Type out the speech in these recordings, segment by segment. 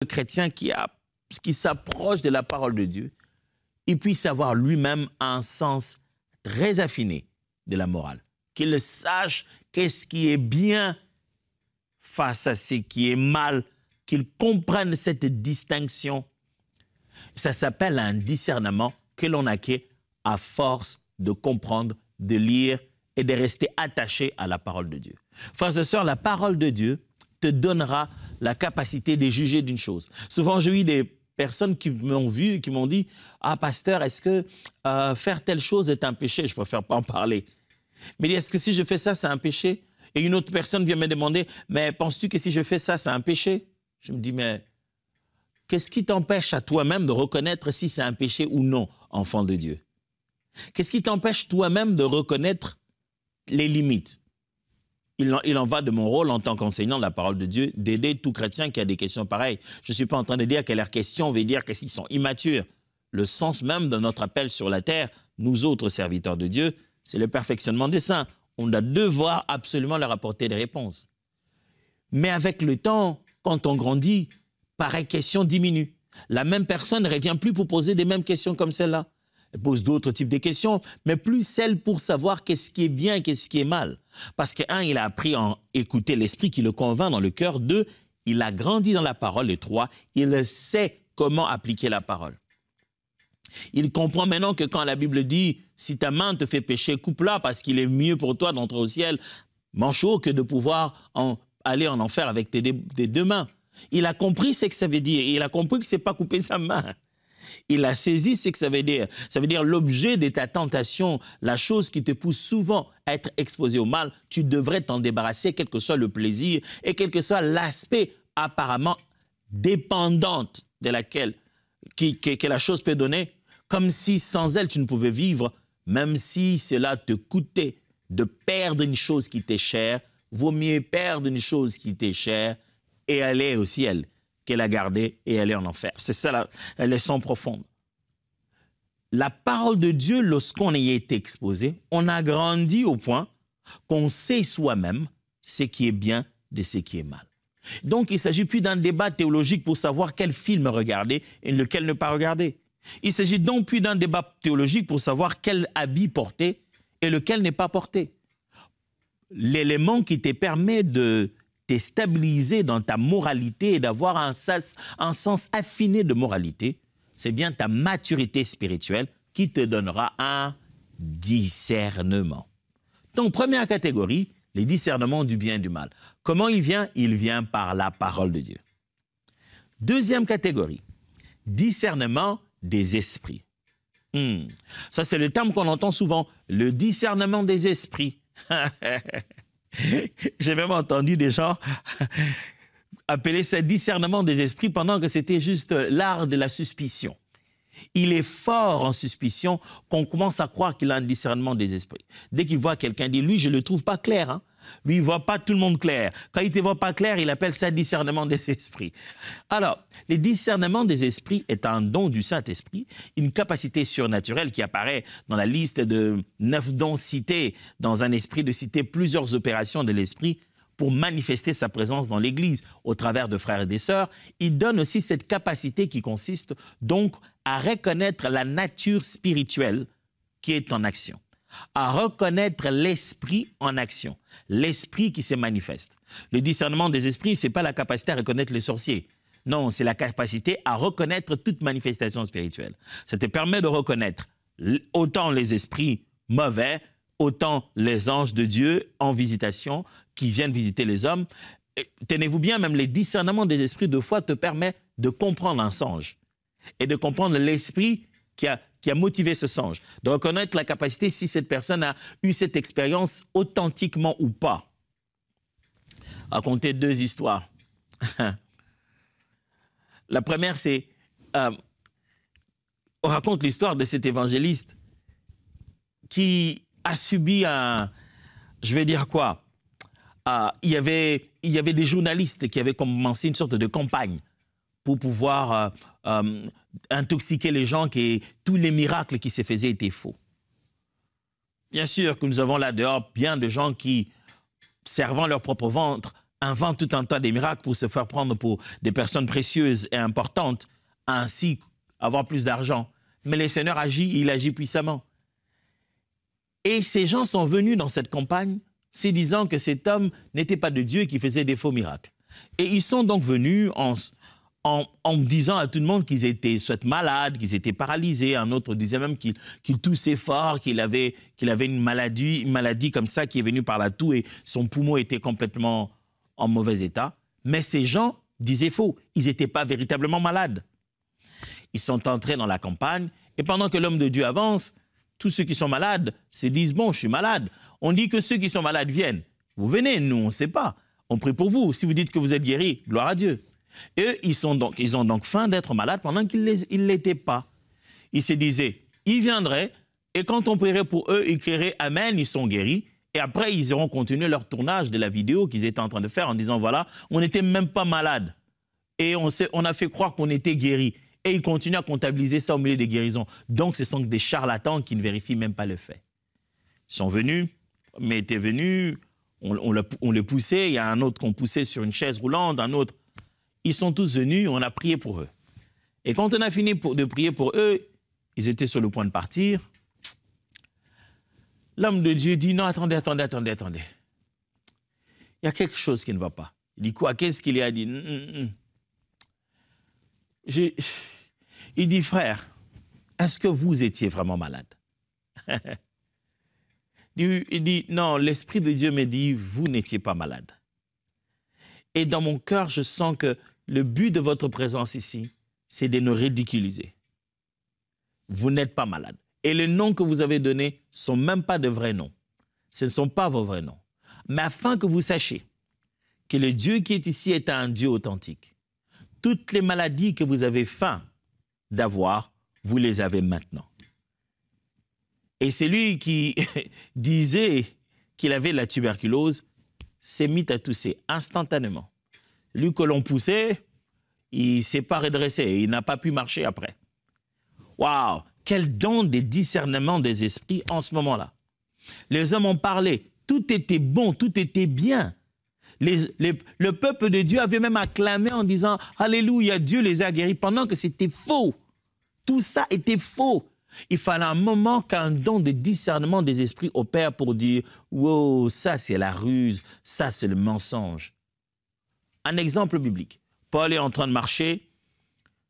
Le chrétien qui s'approche de la parole de Dieu, il puisse avoir lui-même un sens très affiné de la morale. Qu'il sache qu'est-ce qui est bien face à ce qui est mal, qu'il comprenne cette distinction. Ça s'appelle un discernement que l'on acquiert à force de comprendre, de lire et de rester attaché à la parole de Dieu. Frères et sœurs, la parole de Dieu te donnera la capacité de juger d'une chose. Souvent, j'ai eu des personnes qui m'ont vu et qui m'ont dit « Ah, pasteur, est-ce que faire telle chose est un péché ?» Je préfère pas en parler. Mais est-ce que si je fais ça, c'est un péché? Et une autre personne vient me demander « Mais penses-tu que si je fais ça, c'est un péché ?» Je me dis « Mais qu'est-ce qui t'empêche à toi-même de reconnaître si c'est un péché ou non, enfant de Dieu? Qu'est-ce qui t'empêche toi-même de reconnaître les limites? Il en va de mon rôle en tant qu'enseignant de la parole de Dieu d'aider tout chrétien qui a des questions pareilles. Je ne suis pas en train de dire que leurs questions veut dire que s'ils sont immatures. Le sens même de notre appel sur la terre, nous autres serviteurs de Dieu, c'est le perfectionnement des saints. On doit devoir absolument leur apporter des réponses. Mais avec le temps, quand on grandit, pareille question diminue. La même personne ne revient plus pour poser des mêmes questions comme celle-là. Elle pose d'autres types de questions, mais plus celle pour savoir qu'est-ce qui est bien et qu'est-ce qui est mal. Parce que, un, il a appris à écouter l'esprit qui le convainc dans le cœur. Deux, il a grandi dans la parole. Et trois, il sait comment appliquer la parole. Il comprend maintenant que quand la Bible dit « Si ta main te fait pécher, coupe-la parce qu'il est mieux pour toi d'entrer au ciel, manchot que de pouvoir aller en enfer avec tes deux mains. » Il a compris ce que ça veut dire. Il a compris que ce n'est pas couper sa main. Il a saisi ce que ça veut dire. Ça veut dire l'objet de ta tentation, la chose qui te pousse souvent à être exposé au mal, tu devrais t'en débarrasser, quel que soit le plaisir et quel que soit l'aspect apparemment dépendante de laquelle que la chose peut donner, comme si sans elle tu ne pouvais vivre, même si cela te coûtait de perdre une chose qui t'est chère, vaut mieux perdre une chose qui t'est chère et aller au ciel que la garder et aller en enfer. C'est ça la leçon profonde. La parole de Dieu, lorsqu'on y est exposé, on a grandi au point qu'on sait soi-même ce qui est bien de ce qui est mal. Donc, il ne s'agit plus d'un débat théologique pour savoir quel film regarder et lequel ne pas regarder. Il ne s'agit donc plus d'un débat théologique pour savoir quel habit porter et lequel n'est pas porté. L'élément qui te permet de te stabiliser dans ta moralité et d'avoir un sens affiné de moralité, c'est bien ta maturité spirituelle qui te donnera un discernement. Donc, première catégorie, les discernements du bien et du mal. Comment il vient? Il vient par la parole de Dieu. Deuxième catégorie, discernement des esprits. Ça, c'est le terme qu'on entend souvent, le discernement des esprits. J'ai même entendu des gens appeler ça discernement des esprits pendant que c'était juste l'art de la suspicion. Il est fort en suspicion qu'on commence à croire qu'il a un discernement des esprits. Dès qu'il voit quelqu'un, il dit « lui, je ne le trouve pas clair. Hein. Lui, il ne voit pas tout le monde clair. Quand il ne te voit pas clair, il appelle ça discernement des esprits. » Alors, le discernement des esprits est un don du Saint-Esprit, une capacité surnaturelle qui apparaît dans la liste de 9 dons cités dans un esprit de citer plusieurs opérations de l'esprit pour manifester sa présence dans l'Église au travers de frères et de sœurs. Il donne aussi cette capacité qui consiste donc à reconnaître la nature spirituelle qui est en action, à reconnaître l'esprit en action, l'esprit qui se manifeste. Le discernement des esprits, ce n'est pas la capacité à reconnaître les sorciers. Non, c'est la capacité à reconnaître toute manifestation spirituelle. Ça te permet de reconnaître autant les esprits mauvais, autant les anges de Dieu en visitation qui viennent visiter les hommes. Tenez-vous bien, même les discernements des esprits de foi te permettent de comprendre un songe et de comprendre l'esprit qui a motivé ce songe, de reconnaître la capacité si cette personne a eu cette expérience authentiquement ou pas. Raconter 2 histoires. La première, c'est, on raconte l'histoire de cet évangéliste qui a subi je vais dire quoi, il y avait des journalistes qui avaient commencé une sorte de campagne pour pouvoir intoxiquer les gens que tous les miracles qui se faisaient étaient faux. Bien sûr que nous avons là dehors bien de gens qui, servant leur propre ventre, inventent tout un tas de miracles pour se faire prendre pour des personnes précieuses et importantes, ainsi avoir plus d'argent. Mais le Seigneur agit, il agit puissamment. Et ces gens sont venus dans cette campagne, se disant que cet homme n'était pas de Dieu et qu'il faisait des faux miracles. Et ils sont donc venus en disant à tout le monde qu'ils étaient soit malades, qu'ils étaient paralysés. Un autre disait même qu'il toussait fort, qu'il avait une maladie comme ça qui est venue par la toux et son poumon était complètement en mauvais état. Mais ces gens disaient faux. Ils n'étaient pas véritablement malades. Ils sont entrés dans la campagne et pendant que l'homme de Dieu avance, tous ceux qui sont malades se disent « Bon, je suis malade ». On dit que ceux qui sont malades viennent. Vous venez, nous, on ne sait pas. On prie pour vous. Si vous dites que vous êtes guéris, gloire à Dieu. Eux, ils ont donc faim d'être malades pendant qu'ils ne l'étaient pas. Ils se disaient, ils viendraient, et quand on prierait pour eux, ils crieraient « Amen », ils sont guéris. Et après, ils auront continué leur tournage de la vidéo qu'ils étaient en train de faire en disant « Voilà, on n'était même pas malade. Et on a fait croire qu'on était guéris. » Et ils continuent à comptabiliser ça au milieu des guérisons. Donc, ce sont des charlatans qui ne vérifient même pas le fait. Ils sont venus, mais étaient venus, on les poussait, il y a un autre qu'on poussait sur une chaise roulante, un autre. Ils sont tous venus, on a prié pour eux. Et quand on a fini de prier pour eux, ils étaient sur le point de partir. L'homme de Dieu dit, non, attendez. Il y a quelque chose qui ne va pas. Il dit quoi? Qu'est-ce qu'il y a? Il dit, il dit, frère, est-ce que vous étiez vraiment malade? Il dit, non, l'Esprit de Dieu me dit, vous n'étiez pas malade. Et dans mon cœur, je sens que le but de votre présence ici, c'est de nous ridiculiser. Vous n'êtes pas malade. Et les noms que vous avez donnés ne sont même pas de vrais noms. Ce ne sont pas vos vrais noms. Mais afin que vous sachiez que le Dieu qui est ici est un Dieu authentique. Toutes les maladies que vous avez faim d'avoir, vous les avez maintenant. Et c'est lui qui disait qu'il avait la tuberculose, s'est mis à tousser instantanément. Lui que l'on poussait, il ne s'est pas redressé, il n'a pas pu marcher après. Waouh! Quel don de discernement des esprits en ce moment-là. Les hommes ont parlé, tout était bon, tout était bien. Le peuple de Dieu avait même acclamé en disant « Alléluia, Dieu les a guéris » pendant que c'était faux. Tout ça était faux. Il fallait un moment qu'un don de discernement des esprits opère pour dire « Wow, ça c'est la ruse, ça c'est le mensonge ». Un exemple biblique. Paul est en train de marcher.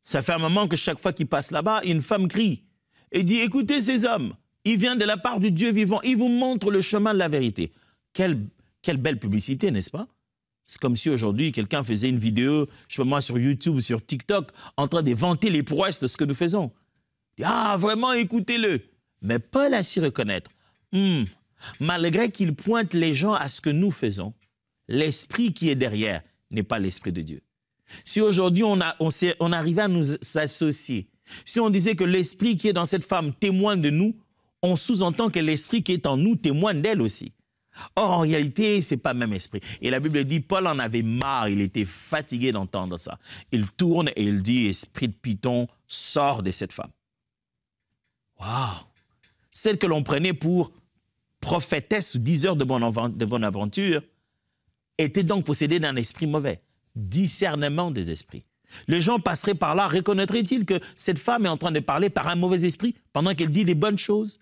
Ça fait un moment que chaque fois qu'il passe là-bas, une femme crie et dit « Écoutez ces hommes, ils viennent de la part du Dieu vivant, ils vous montrent le chemin de la vérité. » Quelle belle publicité, n'est-ce pas? C'est comme si aujourd'hui, quelqu'un faisait une vidéo, je sais pas moi, sur YouTube ou sur TikTok, en train de vanter les prouesses de ce que nous faisons. Ah, vraiment, écoutez-le. Mais Paul a su reconnaître, malgré qu'il pointe les gens à ce que nous faisons, l'esprit qui est derrière n'est pas l'esprit de Dieu. Si aujourd'hui on arrivait à nous associer, si on disait que l'esprit qui est dans cette femme témoigne de nous, on sous-entend que l'esprit qui est en nous témoigne d'elle aussi. Or, en réalité, ce n'est pas le même esprit. Et la Bible dit, Paul en avait marre, il était fatigué d'entendre ça. Il tourne et il dit, esprit de Python, sort de cette femme. Waouh! Celle que l'on prenait pour prophétesse ou diseur de bonne aventure était donc possédée d'un esprit mauvais. Discernement des esprits. Les gens passeraient par là, reconnaîtraient-ils que cette femme est en train de parler par un mauvais esprit pendant qu'elle dit des bonnes choses?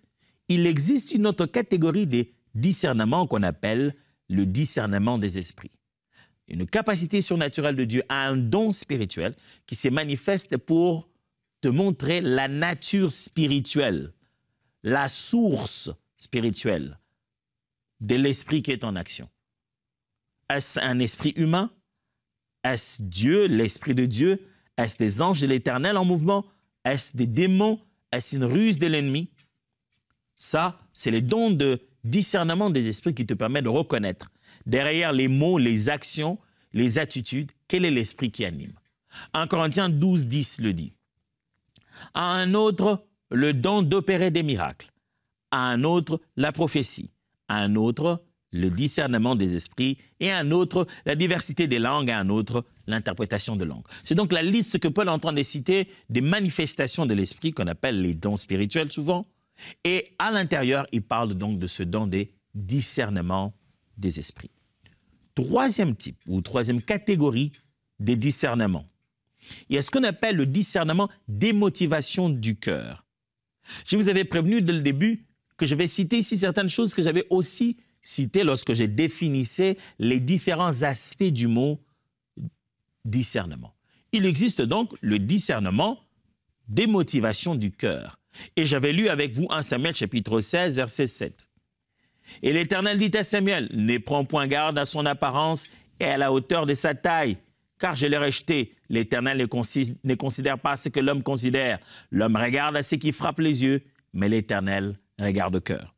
Il existe une autre catégorie des discernements qu'on appelle le discernement des esprits. Une capacité surnaturelle de Dieu, un don spirituel qui se manifeste pour te montrer la nature spirituelle, la source spirituelle de l'esprit qui est en action. Est-ce un esprit humain? Est-ce Dieu, l'esprit de Dieu? Est-ce des anges de l'Éternel en mouvement? Est-ce des démons? Est-ce une ruse de l'ennemi? Ça, c'est les dons de discernement des esprits qui te permet de reconnaître derrière les mots, les actions, les attitudes, quel est l'esprit qui anime. 1 Corinthiens 12, 10 le dit. À un autre, le don d'opérer des miracles. À un autre, la prophétie. À un autre, le discernement des esprits. Et à un autre, la diversité des langues. À un autre, l'interprétation de langues. C'est donc la liste que Paul est en train de citer des manifestations de l'esprit qu'on appelle les dons spirituels souvent. Et à l'intérieur, il parle donc de ce don des discernements des esprits. troisième type ou troisième catégorie des discernements. Il y a ce qu'on appelle le discernement des motivations du cœur. Je vous avais prévenu dès le début que je vais citer ici certaines choses que j'avais aussi citées lorsque je définissais les différents aspects du mot discernement. Il existe donc le discernement des motivations du cœur. Et j'avais lu avec vous 1 Samuel chapitre 16, verset 7. « Et l'Éternel dit à Samuel, ne prends point garde à son apparence et à la hauteur de sa taille, car je l'ai rejeté. L'Éternel ne considère pas ce que l'homme considère. L'homme regarde à ce qui frappe les yeux, mais l'Éternel regarde au cœur. »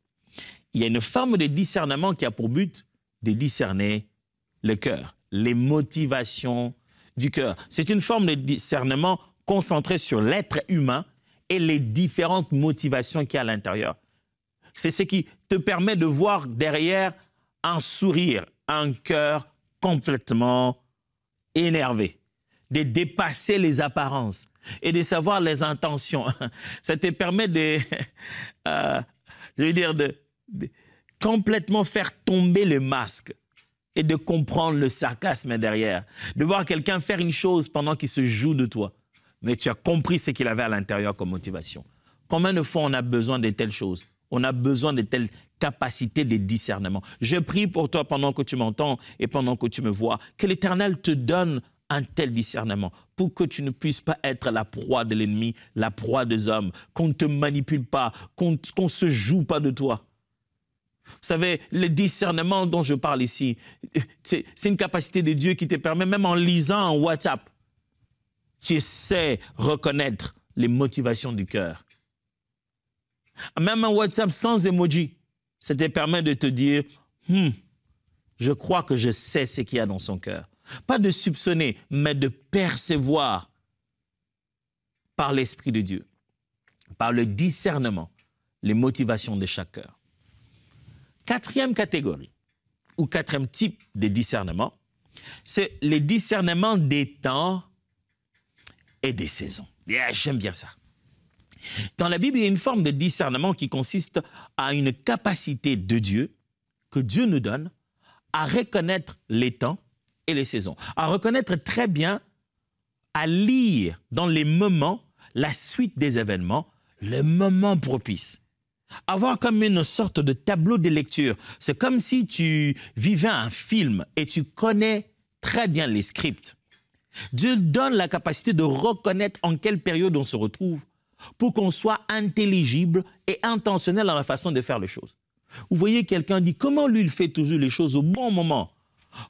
Il y a une forme de discernement qui a pour but de discerner le cœur, les motivations du cœur. C'est une forme de discernement concentrée sur l'être humain et les différentes motivations qu'il y a à l'intérieur. C'est ce qui te permet de voir derrière un sourire, un cœur complètement énervé, de dépasser les apparences et de savoir les intentions. Ça te permet de complètement faire tomber le masque et de comprendre le sarcasme derrière. De voir quelqu'un faire une chose pendant qu'il se joue de toi, mais tu as compris ce qu'il avait à l'intérieur comme motivation. Combien de fois on a besoin de telles choses? On a besoin de telles capacités de discernement. Je prie pour toi pendant que tu m'entends et pendant que tu me vois, que l'Éternel te donne un tel discernement pour que tu ne puisses pas être la proie de l'ennemi, la proie des hommes, qu'on ne te manipule pas, qu'on ne se joue pas de toi. Vous savez, le discernement dont je parle ici, c'est une capacité de Dieu qui te permet, même en lisant un WhatsApp, tu sais reconnaître les motivations du cœur. Même un WhatsApp sans emoji, ça te permet de te dire, je crois que je sais ce qu'il y a dans son cœur. Pas de soupçonner, mais de percevoir par l'Esprit de Dieu, par le discernement, les motivations de chaque cœur. Quatrième catégorie, ou quatrième type de discernement, c'est le discernement des temps et des saisons. Yeah, j'aime bien ça. Dans la Bible, il y a une forme de discernement qui consiste à une capacité de Dieu, que Dieu nous donne, à reconnaître les temps et les saisons, à reconnaître très bien, à lire dans les moments, la suite des événements, le moment propice. Avoir comme une sorte de tableau de lecture. C'est comme si tu vivais un film et tu connais très bien les scripts. Dieu donne la capacité de reconnaître en quelle période on se retrouve pour qu'on soit intelligible et intentionnel dans la façon de faire les choses. Vous voyez, quelqu'un dit, comment lui, il fait toujours les choses au bon moment?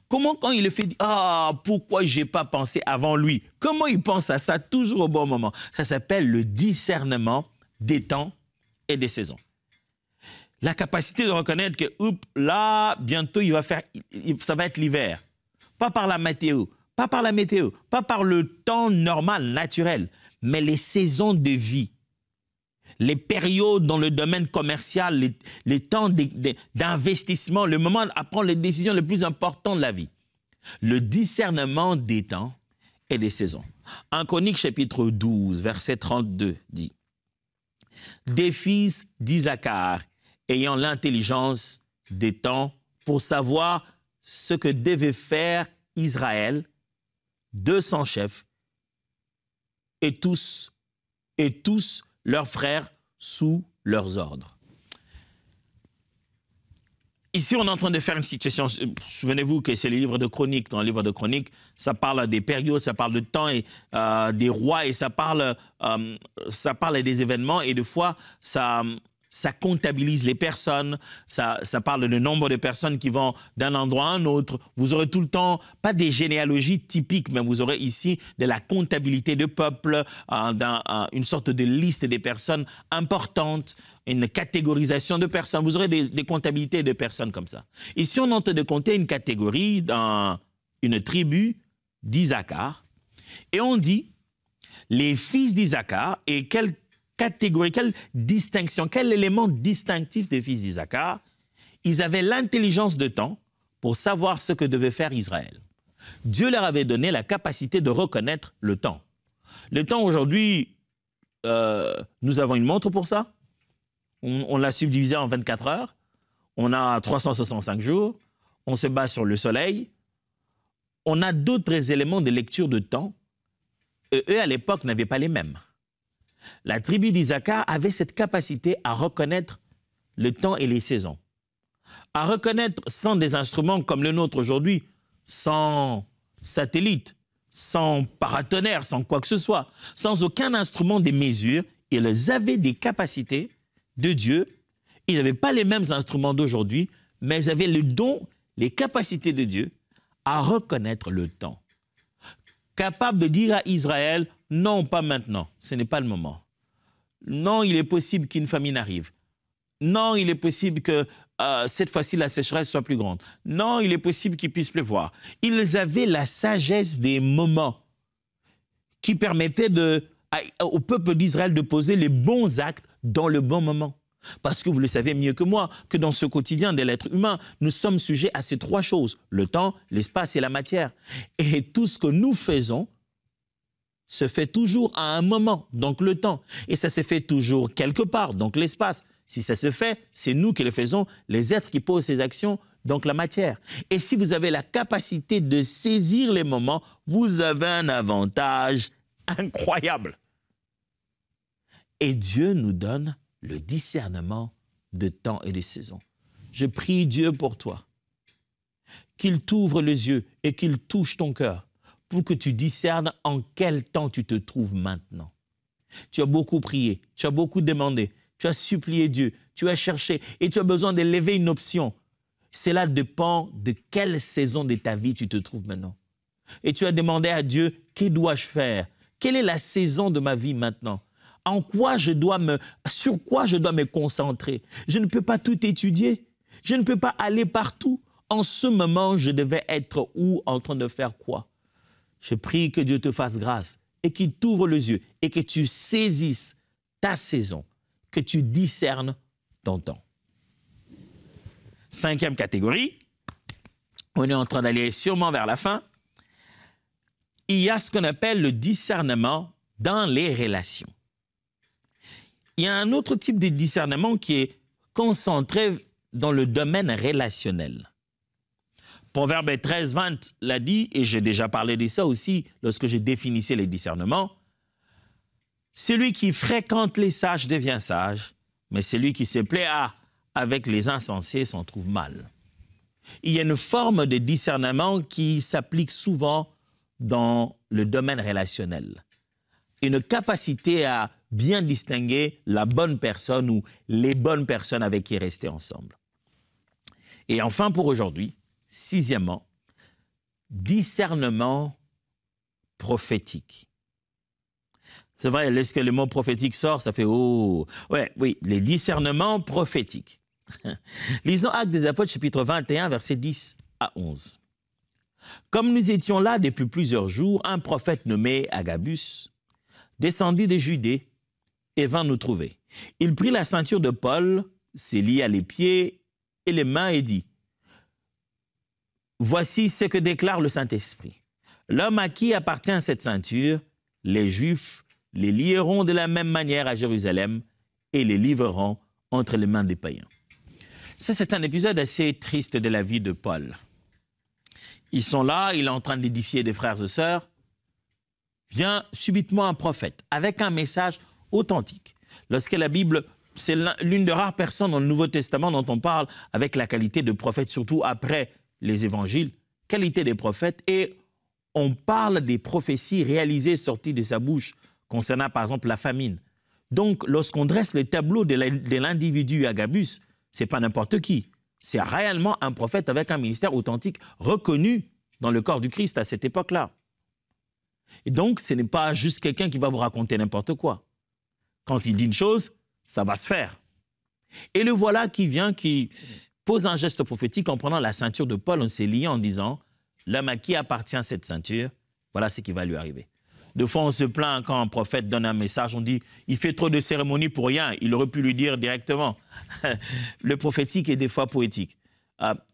Comment quand il le fait, pourquoi je n'ai pas pensé avant lui? Comment il pense à ça toujours au bon moment? Ça s'appelle le discernement des temps et des saisons. La capacité de reconnaître que, là, bientôt, ça va être l'hiver. Pas par la météo, pas par le temps normal, naturel, mais les saisons de vie, les périodes dans le domaine commercial, les temps d'investissement, le moment à prendre les décisions les plus importantes de la vie. Le discernement des temps et des saisons. 1 Chroniques chapitre 12, verset 32 dit « Des fils d'Isaacar, ayant l'intelligence des temps pour savoir ce que devait faire Israël, 200 chefs, et tous leurs frères sous leurs ordres. » Ici, on est en train de faire une situation, souvenez-vous que c'est le livre de Chroniques. Dans le livre de Chroniques, ça parle des périodes, ça parle de temps et des rois, et ça parle des événements, et des fois, ça comptabilise les personnes, ça parle du nombre de personnes qui vont d'un endroit à un autre. Vous aurez tout le temps, pas des généalogies typiques, mais vous aurez ici de la comptabilité de peuples, une sorte de liste des personnes importantes, une catégorisation de personnes. Vous aurez des comptabilités de personnes comme ça. Ici, on est en train de compter une catégorie dans une tribu d'Isaacar, et on dit les fils d'Isaacar, et quelle catégorie, quelle distinction, quel élément distinctif des fils d'Isaacar? Ils avaient l'intelligence de temps pour savoir ce que devait faire Israël. Dieu leur avait donné la capacité de reconnaître le temps. Le temps aujourd'hui, nous avons une montre pour ça. On l'a subdivisé en 24 heures. On a 365 jours. On se base sur le soleil. on a d'autres éléments de lecture de temps. Eux, à l'époque, n'avaient pas les mêmes. La tribu d'Isaacar avait cette capacité à reconnaître le temps et les saisons. À reconnaître sans des instruments comme le nôtre aujourd'hui, sans satellite, sans paratonnerre, sans quoi que ce soit, sans aucun instrument de mesure, ils avaient des capacités de Dieu. Ils n'avaient pas les mêmes instruments d'aujourd'hui, mais ils avaient le don, les capacités de Dieu à reconnaître le temps. Capable de dire à Israël, non, pas maintenant, ce n'est pas le moment. Non, il est possible qu'une famine arrive. Non, il est possible que cette fois-ci la sécheresse soit plus grande. Non, il est possible qu'il puisse pleuvoir. Ils avaient la sagesse des moments qui permettaient au peuple d'Israël de poser les bons actes dans le bon moment. Parce que vous le savez mieux que moi, que dans ce quotidien de l'être humain, nous sommes sujets à ces trois choses, le temps, l'espace et la matière. Et tout ce que nous faisons se fait toujours à un moment, donc le temps. Et ça se fait toujours quelque part, donc l'espace. Si ça se fait, c'est nous qui le faisons, les êtres qui posent ces actions, donc la matière. Et si vous avez la capacité de saisir les moments, vous avez un avantage incroyable. Et Dieu nous donne le discernement de temps et de saison. Je prie Dieu pour toi, qu'il t'ouvre les yeux et qu'il touche ton cœur pour que tu discernes en quel temps tu te trouves maintenant. Tu as beaucoup prié, tu as beaucoup demandé, tu as supplié Dieu, tu as cherché et tu as besoin de lever une option. Cela dépend de quelle saison de ta vie tu te trouves maintenant. Et tu as demandé à Dieu, que dois-je faire? Quelle est la saison de ma vie maintenant? Sur quoi je dois me concentrer? Je ne peux pas tout étudier. Je ne peux pas aller partout. En ce moment, je devais être où, en train de faire quoi? Je prie que Dieu te fasse grâce et qu'il t'ouvre les yeux et que tu saisisses ta saison, que tu discernes ton temps. 5e catégorie, on est en train d'aller sûrement vers la fin. Il y a ce qu'on appelle le discernement dans les relations. Il y a un autre type de discernement qui est concentré dans le domaine relationnel. Proverbe 13-20 l'a dit, et j'ai déjà parlé de ça aussi lorsque je définissais les discernements. Celui qui fréquente les sages devient sage, mais celui qui se plaît avec les insensés s'en trouve mal. Il y a une forme de discernement qui s'applique souvent dans le domaine relationnel. Une capacité à bien distinguer la bonne personne ou les bonnes personnes avec qui rester ensemble. Et enfin, pour aujourd'hui, 6e, discernement prophétique. C'est vrai, lorsque le mot prophétique sort, ça fait « oh ». Oui, les discernements prophétiques. Lisons Actes des Apôtres, chapitre 21, versets 10 à 11. « Comme nous étions là depuis plusieurs jours, un prophète nommé Agabus descendit de Judée et vint nous trouver. Il prit la ceinture de Paul, se lia les pieds et les mains et dit « Voici ce que déclare le Saint-Esprit. L'homme à qui appartient cette ceinture, les Juifs les lieront de la même manière à Jérusalem et les livreront entre les mains des païens. » Ça, c'est un épisode assez triste de la vie de Paul. Ils sont là, il est en train d'édifier des frères et sœurs. Vient subitement un prophète avec un message authentique. Lorsque la Bible, c'est l'une des rares personnes dans le Nouveau Testament dont on parle avec la qualité de prophète, surtout après les évangiles, qualité des prophètes, et on parle des prophéties réalisées sorties de sa bouche concernant par exemple la famine. Donc lorsqu'on dresse le tableau de l'individu Agabus, ce n'est pas n'importe qui. C'est réellement un prophète avec un ministère authentique reconnu dans le corps du Christ à cette époque-là. Et donc, ce n'est pas juste quelqu'un qui va vous raconter n'importe quoi. Quand il dit une chose, ça va se faire. Et le voilà qui vient, qui pose un geste prophétique en prenant la ceinture de Paul, on s'est lié en disant « L'homme à qui appartient cette ceinture, voilà ce qui va lui arriver. » Des fois, on se plaint quand un prophète donne un message, on dit « Il fait trop de cérémonies pour rien. » Il aurait pu lui dire directement. Le prophétique est des fois poétique.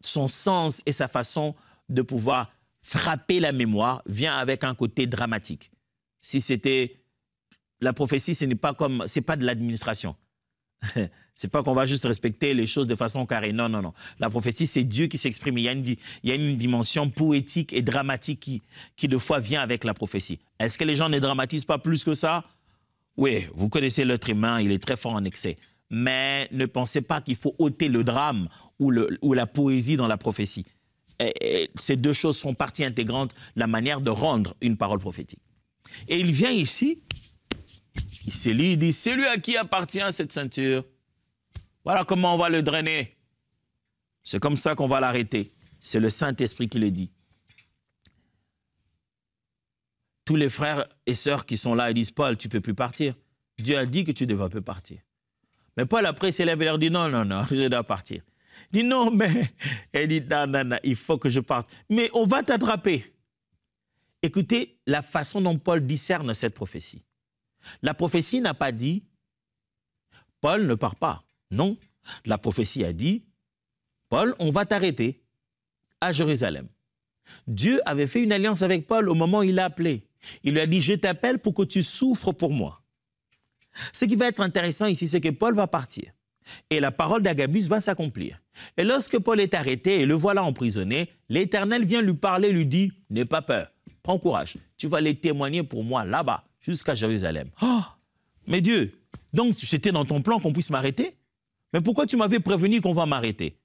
Son sens et sa façon de pouvoir frapper la mémoire vient avec un côté dramatique. Si c'était la prophétie, c'est pas de l'administration. C'est pas qu'on va juste respecter les choses de façon carrée. Non, non, non. La prophétie, c'est Dieu qui s'exprime. Il y a une dimension poétique et dramatique qui de fois vient avec la prophétie. Est-ce que les gens ne dramatisent pas plus que ça? Oui, vous connaissez l'être humain, il est très fort en excès. Mais ne pensez pas qu'il faut ôter le drame ou la poésie dans la prophétie. Et ces deux choses font partie intégrante de la manière de rendre une parole prophétique. Et il vient ici, il se lit, il dit, c'est lui à qui appartient cette ceinture. Voilà comment on va le drainer. C'est comme ça qu'on va l'arrêter. C'est le Saint-Esprit qui le dit. Tous les frères et sœurs qui sont là, ils disent, Paul, tu ne peux plus partir. Dieu a dit que tu ne devrais plus partir. Mais Paul, après, s'élève et leur dit, non, non, non, je dois partir. Il dit, non, mais... Elle dit, non, non, non, il faut que je parte. Mais on va t'attraper. Écoutez la façon dont Paul discerne cette prophétie. La prophétie n'a pas dit, Paul ne part pas. Non, la prophétie a dit, Paul, on va t'arrêter à Jérusalem. Dieu avait fait une alliance avec Paul au moment où il l'a appelé. Il lui a dit, je t'appelle pour que tu souffres pour moi. Ce qui va être intéressant ici, c'est que Paul va partir. Et la parole d'Agabus va s'accomplir. Et lorsque Paul est arrêté et le voilà emprisonné, l'Éternel vient lui parler, lui dit, n'aie pas peur, prends courage, tu vas aller témoigner pour moi là-bas, jusqu'à Jérusalem. Oh, mais Dieu, donc c'était dans ton plan qu'on puisse m'arrêter? Mais pourquoi tu m'avais prévenu qu'on va m'arrêter?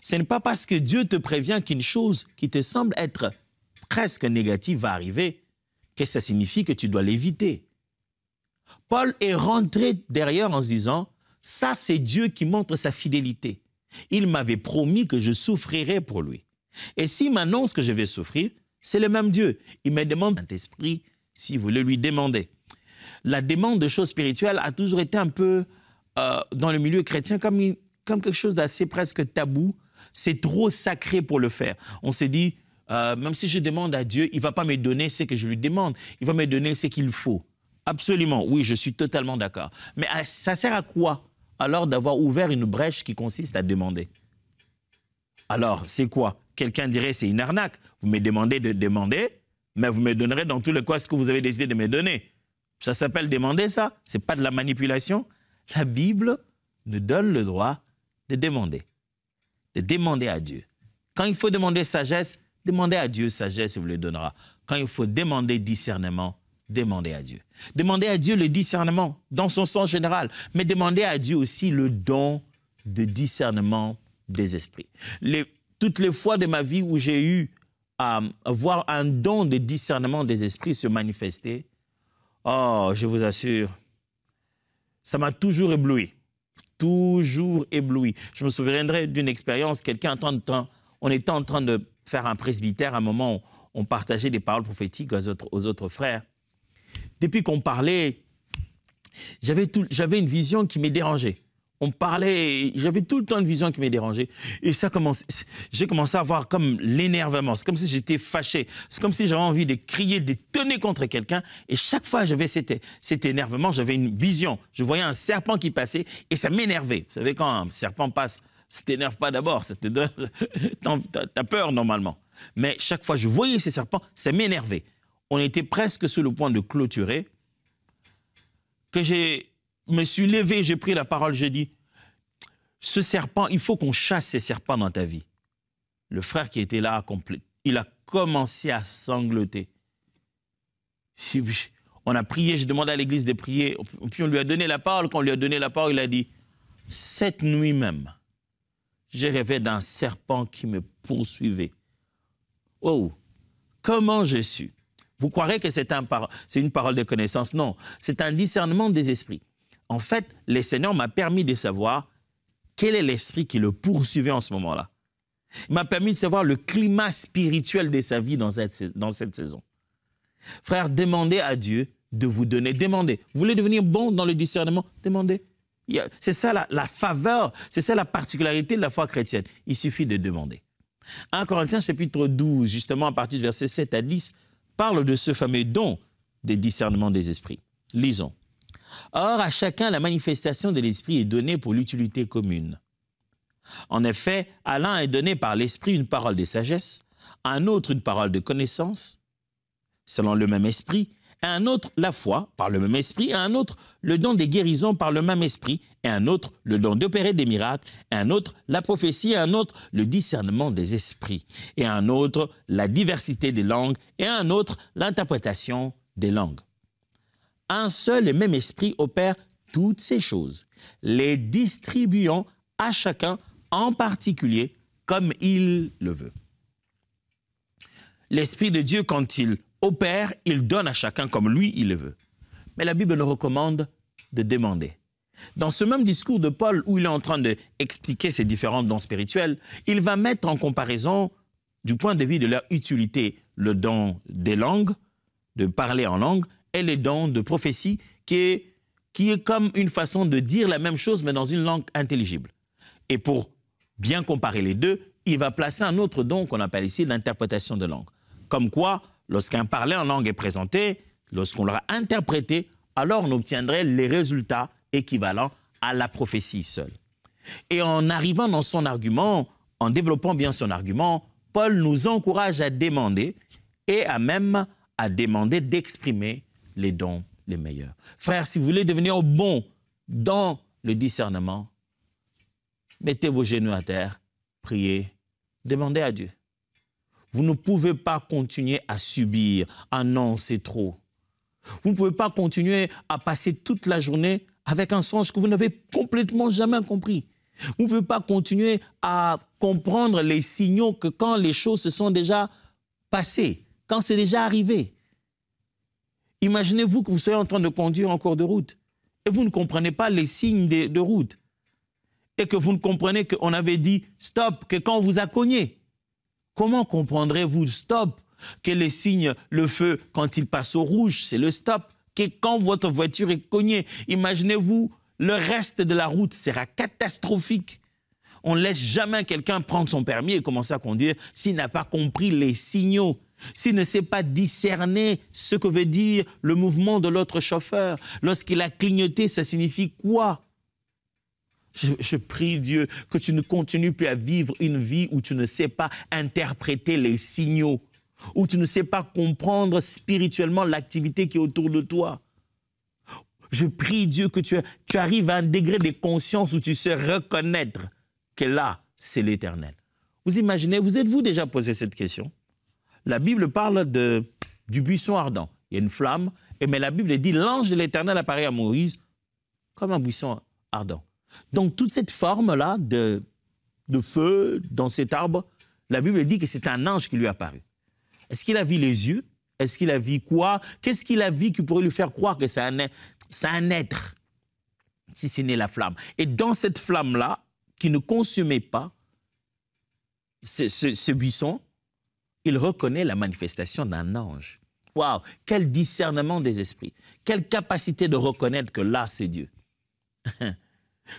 Ce n'est pas parce que Dieu te prévient qu'une chose qui te semble être presque négative va arriver, que ça signifie que tu dois l'éviter. Paul est rentré derrière en se disant, ça c'est Dieu qui montre sa fidélité. Il m'avait promis que je souffrirais pour lui. Et s'il m'annonce que je vais souffrir, c'est le même Dieu. Il me demande un esprit si vous voulez lui demander. La demande de choses spirituelles a toujours été un peu, dans le milieu chrétien, comme quelque chose d'assez presque tabou. C'est trop sacré pour le faire. On s'est dit, même si je demande à Dieu, il ne va pas me donner ce que je lui demande. Il va me donner ce qu'il faut. Absolument, oui, je suis totalement d'accord. Mais ça sert à quoi, alors, d'avoir ouvert une brèche qui consiste à demander? Alors, c'est quoi? Quelqu'un dirait, c'est une arnaque. Vous me demandez de demander, mais vous me donnerez dans tous les cas ce que vous avez décidé de me donner. Ça s'appelle demander, ça? Ce n'est pas de la manipulation? La Bible nous donne le droit de demander à Dieu. Quand il faut demander sagesse, demandez à Dieu sagesse, il vous le donnera. Quand il faut demander discernement, demandez à Dieu. Demandez à Dieu le discernement dans son sens général, mais demandez à Dieu aussi le don de discernement des esprits. Toutes les fois de ma vie où j'ai eu à voir un don de discernement des esprits se manifester, oh, je vous assure, ça m'a toujours ébloui. Toujours ébloui. Je me souviendrai d'une expérience, on était en train de faire un presbytère, à un moment où on partageait des paroles prophétiques aux autres frères. Depuis qu'on parlait, j'avais une vision qui m'est dérangée. On parlait, j'avais tout le temps une vision qui m'est dérangée. Et j'ai commencé à avoir comme l'énervement. C'est comme si j'étais fâché. C'est comme si j'avais envie de crier, de tonner contre quelqu'un. Et chaque fois que j'avais cet énervement, j'avais une vision. Je voyais un serpent qui passait et ça m'énervait. Vous savez, quand un serpent passe, ça ne t'énerve pas d'abord. T'as peur normalement. Mais chaque fois que je voyais ces serpents, ça m'énervait. On était presque sur le point de clôturer, que je me suis levé, j'ai pris la parole, j'ai dit, ce serpent, il faut qu'on chasse ces serpents dans ta vie. Le frère qui était là, il a commencé à sangloter. On a prié, j'ai demandé à l'église de prier, puis on lui a donné la parole. Quand on lui a donné la parole, il a dit, cette nuit même, j'ai rêvé d'un serpent qui me poursuivait. Oh, comment j'ai su? Vous croirez que c'est une parole de connaissance? Non, c'est un discernement des esprits. En fait, le Seigneur m'a permis de savoir quel est l'esprit qui le poursuivait en ce moment-là. Il m'a permis de savoir le climat spirituel de sa vie dans cette saison. Frère, demandez à Dieu de vous donner. Demandez. Vous voulez devenir bon dans le discernement? Demandez. C'est ça la faveur, c'est ça la particularité de la foi chrétienne. Il suffit de demander. 1 Corinthiens chapitre 12, justement à partir du verset 7 à 10, parle de ce fameux don des discernements des esprits. Lisons. Or, à chacun, la manifestation de l'esprit est donnée pour l'utilité commune. En effet, à l'un est donné par l'esprit une parole de sagesse, à un autre une parole de connaissance, selon le même esprit, à un autre la foi par le même esprit, à un autre le don des guérisons par le même esprit, et à un autre le don d'opérer des miracles, à un autre la prophétie, à un autre le discernement des esprits, et à un autre la diversité des langues, et à un autre l'interprétation des langues. Un seul et même esprit opère toutes ces choses, les distribuant à chacun en particulier comme il le veut. L'Esprit de Dieu, quand il opère, il donne à chacun comme lui, il le veut. Mais la Bible nous recommande de demander. Dans ce même discours de Paul, où il est en train d'expliquer ces différents dons spirituels, il va mettre en comparaison, du point de vue de leur utilité, le don des langues, de parler en langue, et les dons de prophétie, qui est comme une façon de dire la même chose, mais dans une langue intelligible. Et pour bien comparer les deux, il va placer un autre don qu'on appelle ici l'interprétation de langue. Comme quoi, lorsqu'un parler en langue est présenté, lorsqu'on l'aura interprété, alors on obtiendrait les résultats équivalents à la prophétie seule. Et en arrivant dans son argument, en développant bien son argument, Paul nous encourage à demander et même à demander d'exprimer les dons les meilleurs. Frères, si vous voulez devenir bon dans le discernement, mettez vos genoux à terre, priez, demandez à Dieu. Vous ne pouvez pas continuer à subir. Ah non, c'est trop. Vous ne pouvez pas continuer à passer toute la journée avec un songe que vous n'avez complètement jamais compris. Vous ne pouvez pas continuer à comprendre les signaux que quand les choses se sont déjà passées, quand c'est déjà arrivé. Imaginez-vous que vous soyez en train de conduire en cours de route et vous ne comprenez pas les signes de route et que vous ne comprenez qu'on avait dit stop, que quand on vous a cogné. Comment comprendrez-vous stop, que les signes, le feu, quand il passe au rouge, c'est le stop, que quand votre voiture est cognée, imaginez-vous, le reste de la route sera catastrophique. On ne laisse jamais quelqu'un prendre son permis et commencer à conduire s'il n'a pas compris les signaux, s'il ne sait pas discerner ce que veut dire le mouvement de l'autre chauffeur. Lorsqu'il a clignoté, ça signifie quoi ? Je prie Dieu que tu ne continues plus à vivre une vie où tu ne sais pas interpréter les signaux, où tu ne sais pas comprendre spirituellement l'activité qui est autour de toi. Je prie Dieu que tu arrives à un degré de conscience où tu sais reconnaître que là, c'est l'Éternel. Vous imaginez, vous êtes-vous déjà posé cette question? La Bible parle du buisson ardent. Il y a une flamme, mais la Bible dit l'ange de l'Éternel apparaît à Moïse comme un buisson ardent. Donc, toute cette forme-là de feu dans cet arbre, la Bible dit que c'est un ange qui lui est apparu. Est-ce qu'il a vu les yeux? Est-ce qu'il a vu quoi? Qu'est-ce qu'il a vu qui pourrait lui faire croire que c'est un être, si ce n'est la flamme? Et dans cette flamme-là, qui ne consumait pas ce buisson, il reconnaît la manifestation d'un ange. Waouh! Quel discernement des esprits! Quelle capacité de reconnaître que là, c'est Dieu!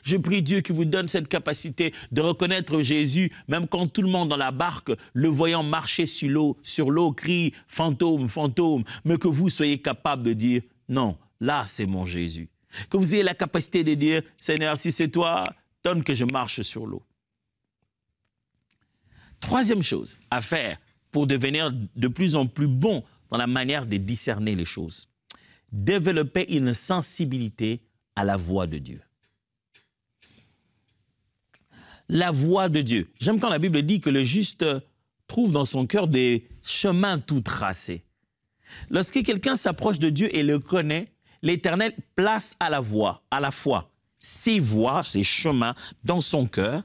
Je prie Dieu qui vous donne cette capacité de reconnaître Jésus, même quand tout le monde dans la barque, le voyant marcher sur l'eau, crie « fantôme, fantôme », mais que vous soyez capable de dire « non, là c'est mon Jésus ». Que vous ayez la capacité de dire « Seigneur, si c'est toi, donne que je marche sur l'eau ». Troisième chose à faire pour devenir de plus en plus bon dans la manière de discerner les choses. Développer une sensibilité à la voix de Dieu. La voix de Dieu. J'aime quand la Bible dit que le juste trouve dans son cœur des chemins tout tracés. Lorsque quelqu'un s'approche de Dieu et le connaît, l'Éternel place à la fois ses voies, ses chemins dans son cœur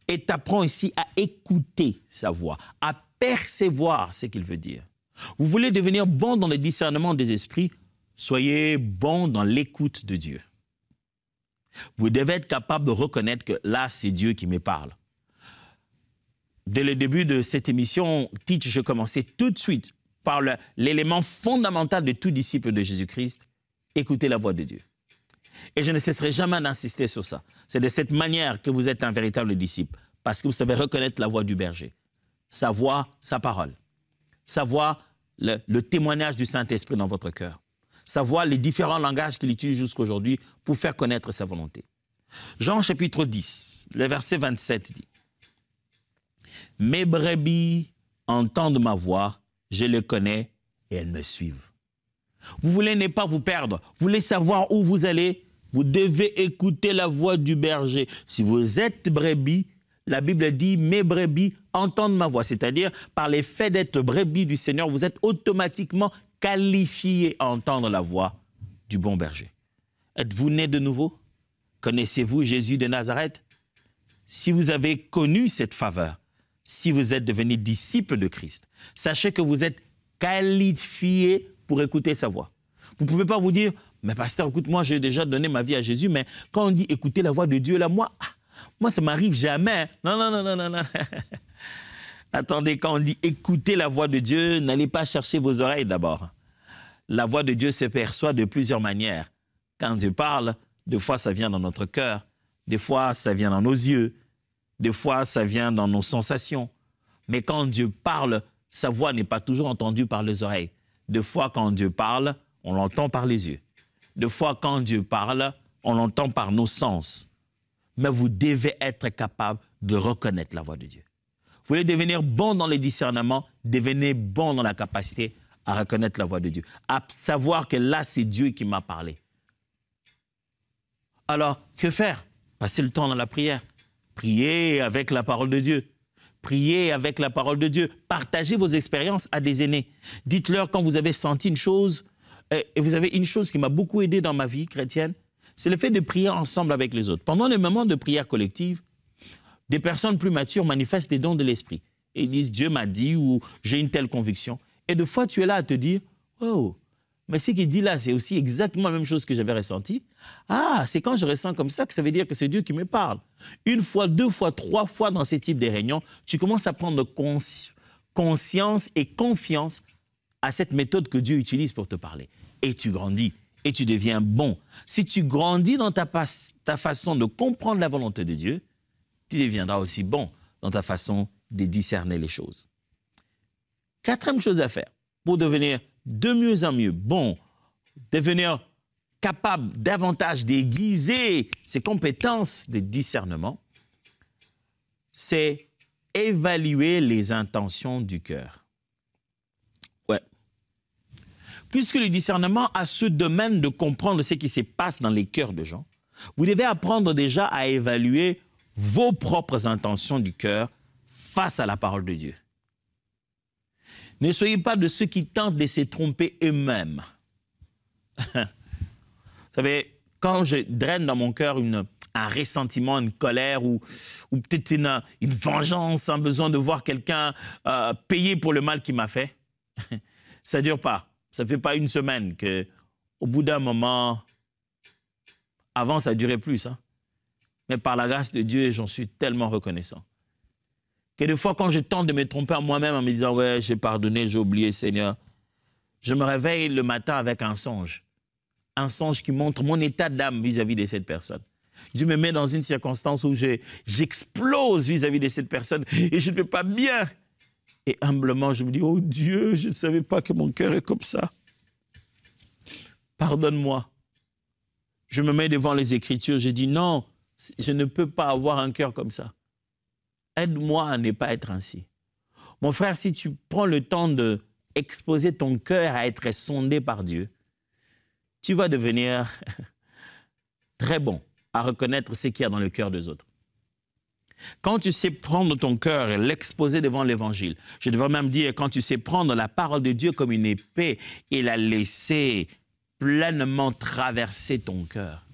et t'apprend ici à écouter sa voix, à percevoir ce qu'il veut dire. Vous voulez devenir bon dans le discernement des esprits, soyez bon dans l'écoute de Dieu. Vous devez être capable de reconnaître que là, c'est Dieu qui me parle. Dès le début de cette émission, je commençais tout de suite par l'élément fondamental de tout disciple de Jésus-Christ, écouter la voix de Dieu. Et je ne cesserai jamais d'insister sur ça. C'est de cette manière que vous êtes un véritable disciple, parce que vous savez reconnaître la voix du berger, sa voix, sa parole, sa voix, le témoignage du Saint-Esprit dans votre cœur. Savoir les différents langages qu'il utilise jusqu'à aujourd'hui pour faire connaître sa volonté. Jean chapitre 10, le verset 27 dit « Mes brebis entendent ma voix, je les connais et elles me suivent. » Vous voulez ne pas vous perdre. Vous voulez savoir où vous allez. Vous devez écouter la voix du berger. Si vous êtes brebis, la Bible dit « mes brebis entendent ma voix ». C'est-à-dire, par les faits d'être brebis du Seigneur, vous êtes automatiquement qualifié à entendre la voix du bon berger. Êtes-vous né de nouveau? Connaissez-vous Jésus de Nazareth? Si vous avez connu cette faveur, si vous êtes devenu disciple de Christ, sachez que vous êtes qualifié pour écouter sa voix. Vous ne pouvez pas vous dire « mais pasteur, écoute, moi j'ai déjà donné ma vie à Jésus, mais quand on dit écouter la voix de Dieu, là, moi ça ne m'arrive jamais. » Non, non, non, non, non, non. Attendez, quand on dit écouter la voix de Dieu, n'allez pas chercher vos oreilles d'abord. La voix de Dieu se perçoit de plusieurs manières. Quand Dieu parle, des fois ça vient dans notre cœur, des fois ça vient dans nos yeux, des fois ça vient dans nos sensations. Mais quand Dieu parle, sa voix n'est pas toujours entendue par les oreilles. Des fois quand Dieu parle, on l'entend par les yeux. Des fois quand Dieu parle, on l'entend par nos sens. Mais vous devez être capable de reconnaître la voix de Dieu. Vous voulez devenir bon dans le discernement, devenez bon dans la capacité à reconnaître la voix de Dieu, à savoir que là, c'est Dieu qui m'a parlé. Alors, que faire? Passez le temps dans la prière. Priez avec la parole de Dieu. Priez avec la parole de Dieu. Partagez vos expériences à des aînés. Dites-leur quand vous avez senti une chose, et vous avez une chose qui m'a beaucoup aidé dans ma vie chrétienne, c'est le fait de prier ensemble avec les autres. Pendant les moments de prière collective, des personnes plus matures manifestent les dons de l'esprit. Et ils disent « Dieu m'a dit » ou « j'ai une telle conviction ». Et de fois, tu es là à te dire « Oh, mais ce qu'il dit là, c'est aussi exactement la même chose que j'avais ressenti. Ah, c'est quand je ressens comme ça que ça veut dire que c'est Dieu qui me parle. » Une fois, deux fois, trois fois dans ces types de réunions, tu commences à prendre conscience et confiance à cette méthode que Dieu utilise pour te parler. Et tu grandis. Et tu deviens bon. Si tu grandis dans ta façon de comprendre la volonté de Dieu, tu deviendras aussi bon dans ta façon de discerner les choses. Quatrième chose à faire pour devenir de mieux en mieux bon, devenir capable davantage d'aiguiser ses compétences de discernement, c'est évaluer les intentions du cœur. Ouais. Puisque le discernement a ce domaine de comprendre ce qui se passe dans les cœurs de gens, vous devez apprendre déjà à évaluer vos propres intentions du cœur face à la parole de Dieu. Ne soyez pas de ceux qui tentent de se tromper eux-mêmes. Vous savez, quand je draine dans mon cœur un ressentiment, une colère ou peut-être une vengeance, un besoin de voir quelqu'un payer pour le mal qu'il m'a fait, ça ne dure pas. Ça ne fait pas une semaine qu'au bout d'un moment, avant ça durait plus, hein. Mais par la grâce de Dieu, j'en suis tellement reconnaissant. Que des fois, quand je tente de me tromper à moi-même en me disant « Ouais, j'ai pardonné, j'ai oublié, Seigneur », je me réveille le matin avec un songe qui montre mon état d'âme vis-à-vis de cette personne. Dieu me met dans une circonstance où j'explose vis-à-vis de cette personne et je ne vais pas bien. Et humblement, je me dis « Oh Dieu, je ne savais pas que mon cœur est comme ça. Pardonne-moi. » Je me mets devant les Écritures, je dis « Non, je ne peux pas avoir un cœur comme ça. Aide-moi à ne pas être ainsi. » Mon frère, si tu prends le temps d'exposer ton cœur à être sondé par Dieu, tu vas devenir très bon à reconnaître ce qu'il y a dans le cœur des autres. Quand tu sais prendre ton cœur et l'exposer devant l'Évangile, je devrais même dire, quand tu sais prendre la parole de Dieu comme une épée et la laisser pleinement traverser ton cœur,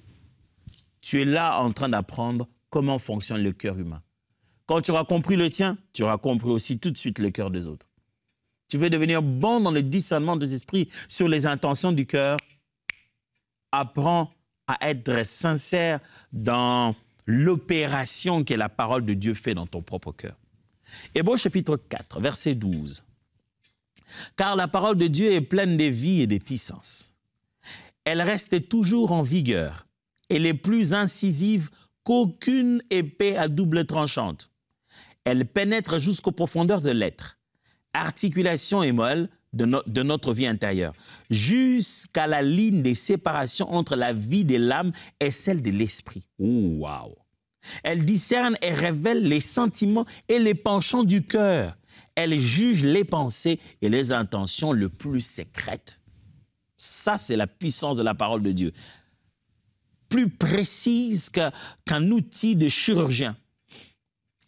tu es là en train d'apprendre comment fonctionne le cœur humain. Quand tu auras compris le tien, tu auras compris aussi tout de suite le cœur des autres. Tu veux devenir bon dans le discernement des esprits sur les intentions du cœur. Apprends à être sincère dans l'opération que la parole de Dieu fait dans ton propre cœur. Hébreux chapitre 4, verset 12. « Car la parole de Dieu est pleine de vie et de puissance. Elle reste toujours en vigueur. Elle est plus incisive qu'aucune épée à double tranchante. Elle pénètre jusqu'aux profondeurs de l'être, articulation et moelle de notre vie intérieure, jusqu'à la ligne de séparation entre la vie de l'âme et celle de l'esprit. Oh, wow! Elle discerne et révèle les sentiments et les penchants du cœur. Elle juge les pensées et les intentions les plus secrètes. Ça, c'est la puissance de la parole de Dieu. Plus précise qu'un outil de chirurgien.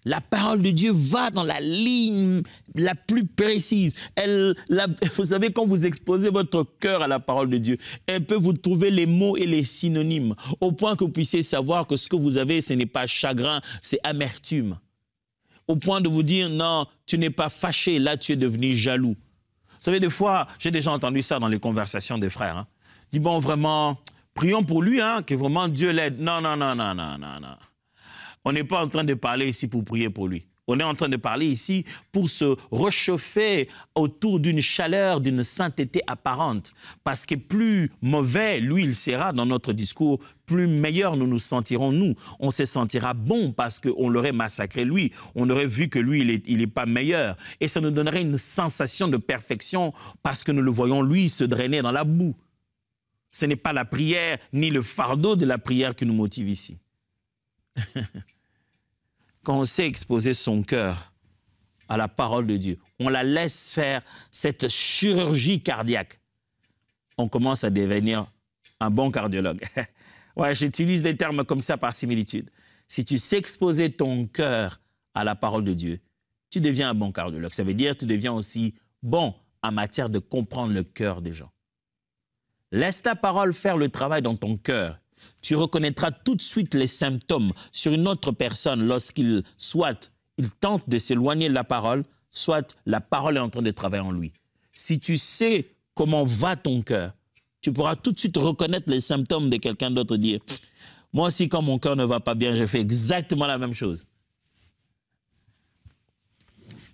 La parole de Dieu va dans la ligne la plus précise. Vous savez, quand vous exposez votre cœur à la parole de Dieu, elle peut vous trouver les mots et les synonymes, au point que vous puissiez savoir que ce que vous avez, ce n'est pas chagrin, c'est amertume. Au point de vous dire, non, tu n'es pas fâché, là tu es devenu jaloux. Vous savez, des fois, j'ai déjà entendu ça dans les conversations des frères. Hein. Dis, bon, vraiment, prions pour lui, hein, que vraiment Dieu l'aide. Non, non, non, non, non, non, non. On n'est pas en train de parler ici pour prier pour lui. On est en train de parler ici pour se réchauffer autour d'une chaleur, d'une sainteté apparente. Parce que plus mauvais, lui, il sera dans notre discours, plus meilleur nous nous sentirons, nous. On se sentira bon parce qu'on l'aurait massacré, lui. On aurait vu que lui, il n'est pas meilleur. Et ça nous donnerait une sensation de perfection parce que nous le voyons, lui, se drainer dans la boue. Ce n'est pas la prière ni le fardeau de la prière qui nous motive ici. Quand on sait exposer son cœur à la parole de Dieu, on la laisse faire cette chirurgie cardiaque, on commence à devenir un bon cardiologue. Ouais, j'utilise des termes comme ça par similitude. Si tu sais exposer ton cœur à la parole de Dieu, tu deviens un bon cardiologue. Ça veut dire que tu deviens aussi bon en matière de comprendre le cœur des gens. Laisse ta parole faire le travail dans ton cœur. Tu reconnaîtras tout de suite les symptômes sur une autre personne lorsqu'il soit il tente de s'éloigner de la parole, soit la parole est en train de travailler en lui. Si tu sais comment va ton cœur, tu pourras tout de suite reconnaître les symptômes de quelqu'un d'autre et dire « Moi aussi, quand mon cœur ne va pas bien, je fais exactement la même chose. »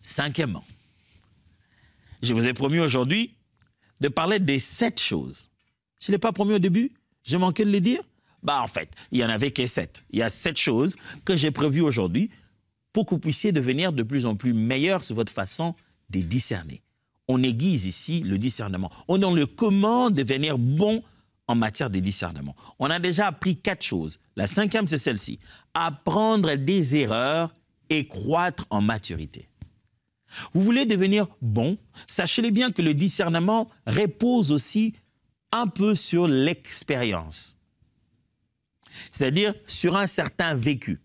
Cinquièmement, je vous ai promis aujourd'hui de parler des 7 choses. Je ne l'ai pas promis au début, j'ai manqué de les dire. Bah, en fait, il n'y en avait que 7. Il y a 7 choses que j'ai prévues aujourd'hui pour que vous puissiez devenir de plus en plus meilleur sur votre façon de discerner. On aiguise ici le discernement. On donne le comment devenir bon en matière de discernement. On a déjà appris 4 choses. La 5e, c'est celle-ci. Apprendre des erreurs et croître en maturité. Vous voulez devenir bon, sachez bien que le discernement repose aussi un peu sur l'expérience. C'est-à-dire sur un certain vécu.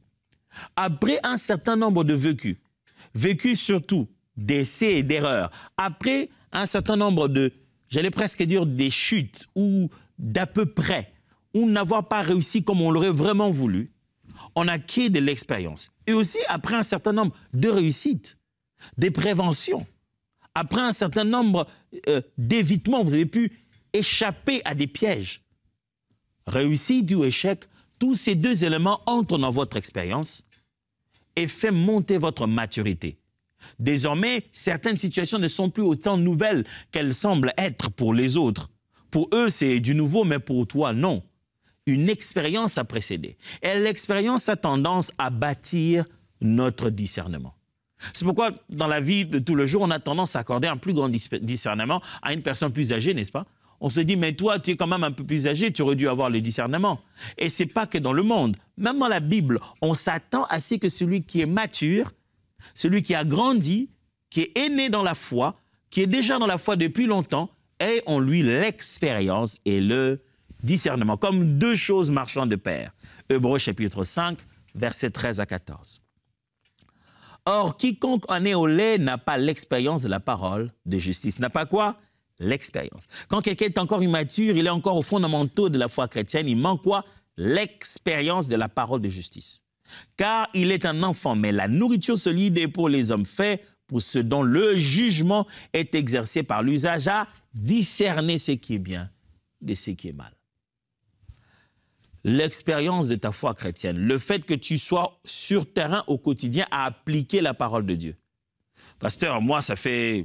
Après un certain nombre de vécus surtout d'essais et d'erreurs, après un certain nombre de, j'allais presque dire des chutes ou d'à peu près, ou n'avoir pas réussi comme on l'aurait vraiment voulu, on acquiert de l'expérience. Et aussi après un certain nombre de réussites, des préventions, après un certain nombre d'évitements, vous avez pu échapper à des pièges. Réussite ou échec, tous ces 2 éléments entrent dans votre expérience et font monter votre maturité. Désormais, certaines situations ne sont plus autant nouvelles qu'elles semblent être pour les autres. Pour eux, c'est du nouveau, mais pour toi, non. Une expérience a précédé. Et l'expérience a tendance à bâtir notre discernement. C'est pourquoi, dans la vie de tous les jours, on a tendance à accorder un plus grand discernement à une personne plus âgée, n'est-ce pas? On se dit, mais toi, tu es quand même un peu plus âgé, tu aurais dû avoir le discernement. Et ce n'est pas que dans le monde. Même dans la Bible, on s'attend à ce que celui qui est mature, celui qui a grandi, qui est né dans la foi, qui est déjà dans la foi depuis longtemps, ait en lui l'expérience et le discernement, comme 2 choses marchant de pair. Hébreux chapitre 5, versets 13 à 14. Or, quiconque en est au lait n'a pas l'expérience de la parole de justice. N'a pas quoi? L'expérience. Quand quelqu'un est encore immature, il est encore aux fondamentaux de la foi chrétienne, il manque quoi? L'expérience de la parole de justice. Car il est un enfant, mais la nourriture solide est pour les hommes faits, pour ceux dont le jugement est exercé par l'usage à discerner ce qui est bien de ce qui est mal. L'expérience de ta foi chrétienne, le fait que tu sois sur terrain au quotidien à appliquer la parole de Dieu. Pasteur, moi, ça fait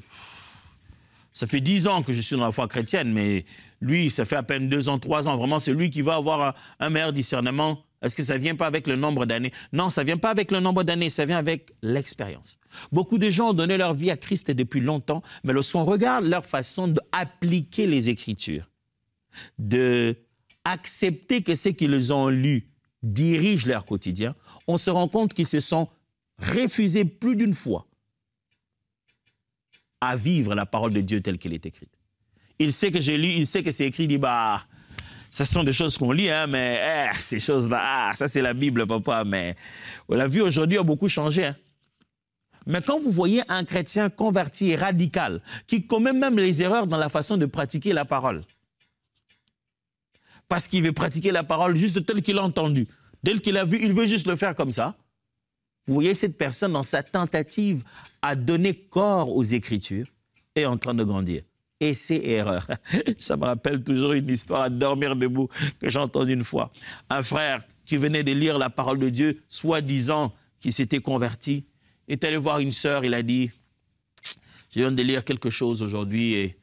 10 ans que je suis dans la foi chrétienne, mais lui, ça fait à peine 2 ans, 3 ans. Vraiment, c'est lui qui va avoir un meilleur discernement. Est-ce que ça ne vient pas avec le nombre d'années? Non, ça ne vient pas avec le nombre d'années, ça vient avec l'expérience. Beaucoup de gens ont donné leur vie à Christ depuis longtemps, mais lorsqu'on regarde leur façon d'appliquer les Écritures, d'accepter que ce qu'ils ont lu dirige leur quotidien, on se rend compte qu'ils se sont refusés plus d'une fois à vivre la parole de Dieu telle qu'elle est écrite. Il sait que j'ai lu, il sait que c'est écrit, il dit, bah, ce sont des choses qu'on lit, hein, mais ces choses-là, ça c'est la Bible, papa, mais la vie aujourd'hui a beaucoup changé. Hein. Mais quand vous voyez un chrétien converti et radical, qui commet même les erreurs dans la façon de pratiquer la parole, parce qu'il veut pratiquer la parole juste tel qu'il a entendu, tel qu'il a vu, il veut juste le faire comme ça, vous voyez cette personne dans sa tentative à donner corps aux Écritures est en train de grandir. Et c'est erreur. Ça me rappelle toujours une histoire à dormir debout que j'ai entendue une fois. Un frère qui venait de lire la parole de Dieu, soi-disant qu'il s'était converti, est allé voir une sœur, il a dit, je viens de lire quelque chose aujourd'hui et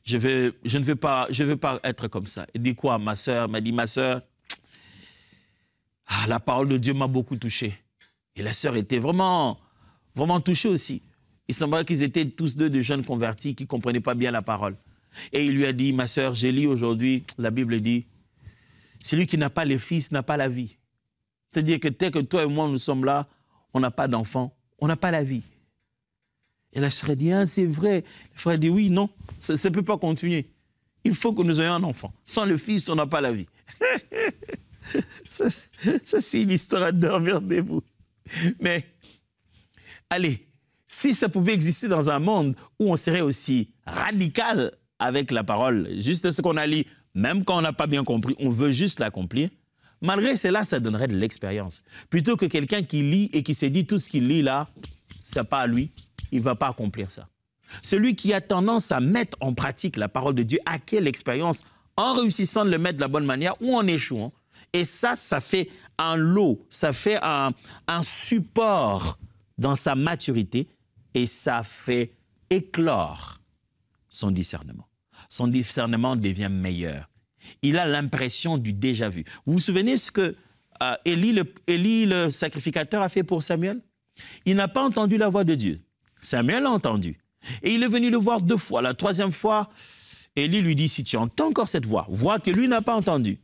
je ne veux pas être comme ça. Il dit quoi, ma sœur? M'a dit, ma sœur, la parole de Dieu m'a beaucoup touché. Et la sœur était vraiment, vraiment touchée aussi. Il semblait qu'ils étaient tous deux de jeunes convertis qui ne comprenaient pas bien la parole. Et il lui a dit, ma sœur, j'ai lu aujourd'hui, la Bible dit, celui qui n'a pas le Fils n'a pas la vie. C'est-à-dire que tel que toi et moi, nous sommes là, on n'a pas d'enfant, on n'a pas la vie. Et la sœur a dit, ah, c'est vrai. Le frère a dit, oui, non, ça ne peut pas continuer. Il faut que nous ayons un enfant. Sans le Fils, on n'a pas la vie. Ça c'est une histoire à dormir debout. Mais, allez, si ça pouvait exister dans un monde où on serait aussi radical avec la parole, juste ce qu'on a lu, même quand on n'a pas bien compris, on veut juste l'accomplir, malgré cela, ça donnerait de l'expérience. Plutôt que quelqu'un qui lit et qui se dit tout ce qu'il lit là, c'est pas à lui, il ne va pas accomplir ça. Celui qui a tendance à mettre en pratique la parole de Dieu acquiert l'expérience en réussissant de le mettre de la bonne manière ou en échouant. Et ça fait un lot, ça fait un support dans sa maturité et ça fait éclore son discernement. Son discernement devient meilleur. Il a l'impression du déjà vu. Vous vous souvenez ce que Élie, le sacrificateur, a fait pour Samuel? Il n'a pas entendu la voix de Dieu. Samuel l'a entendu. Et il est venu le voir 2 fois. La 3e fois, Élie lui dit, si tu entends encore cette voix que lui n'a pas entendue.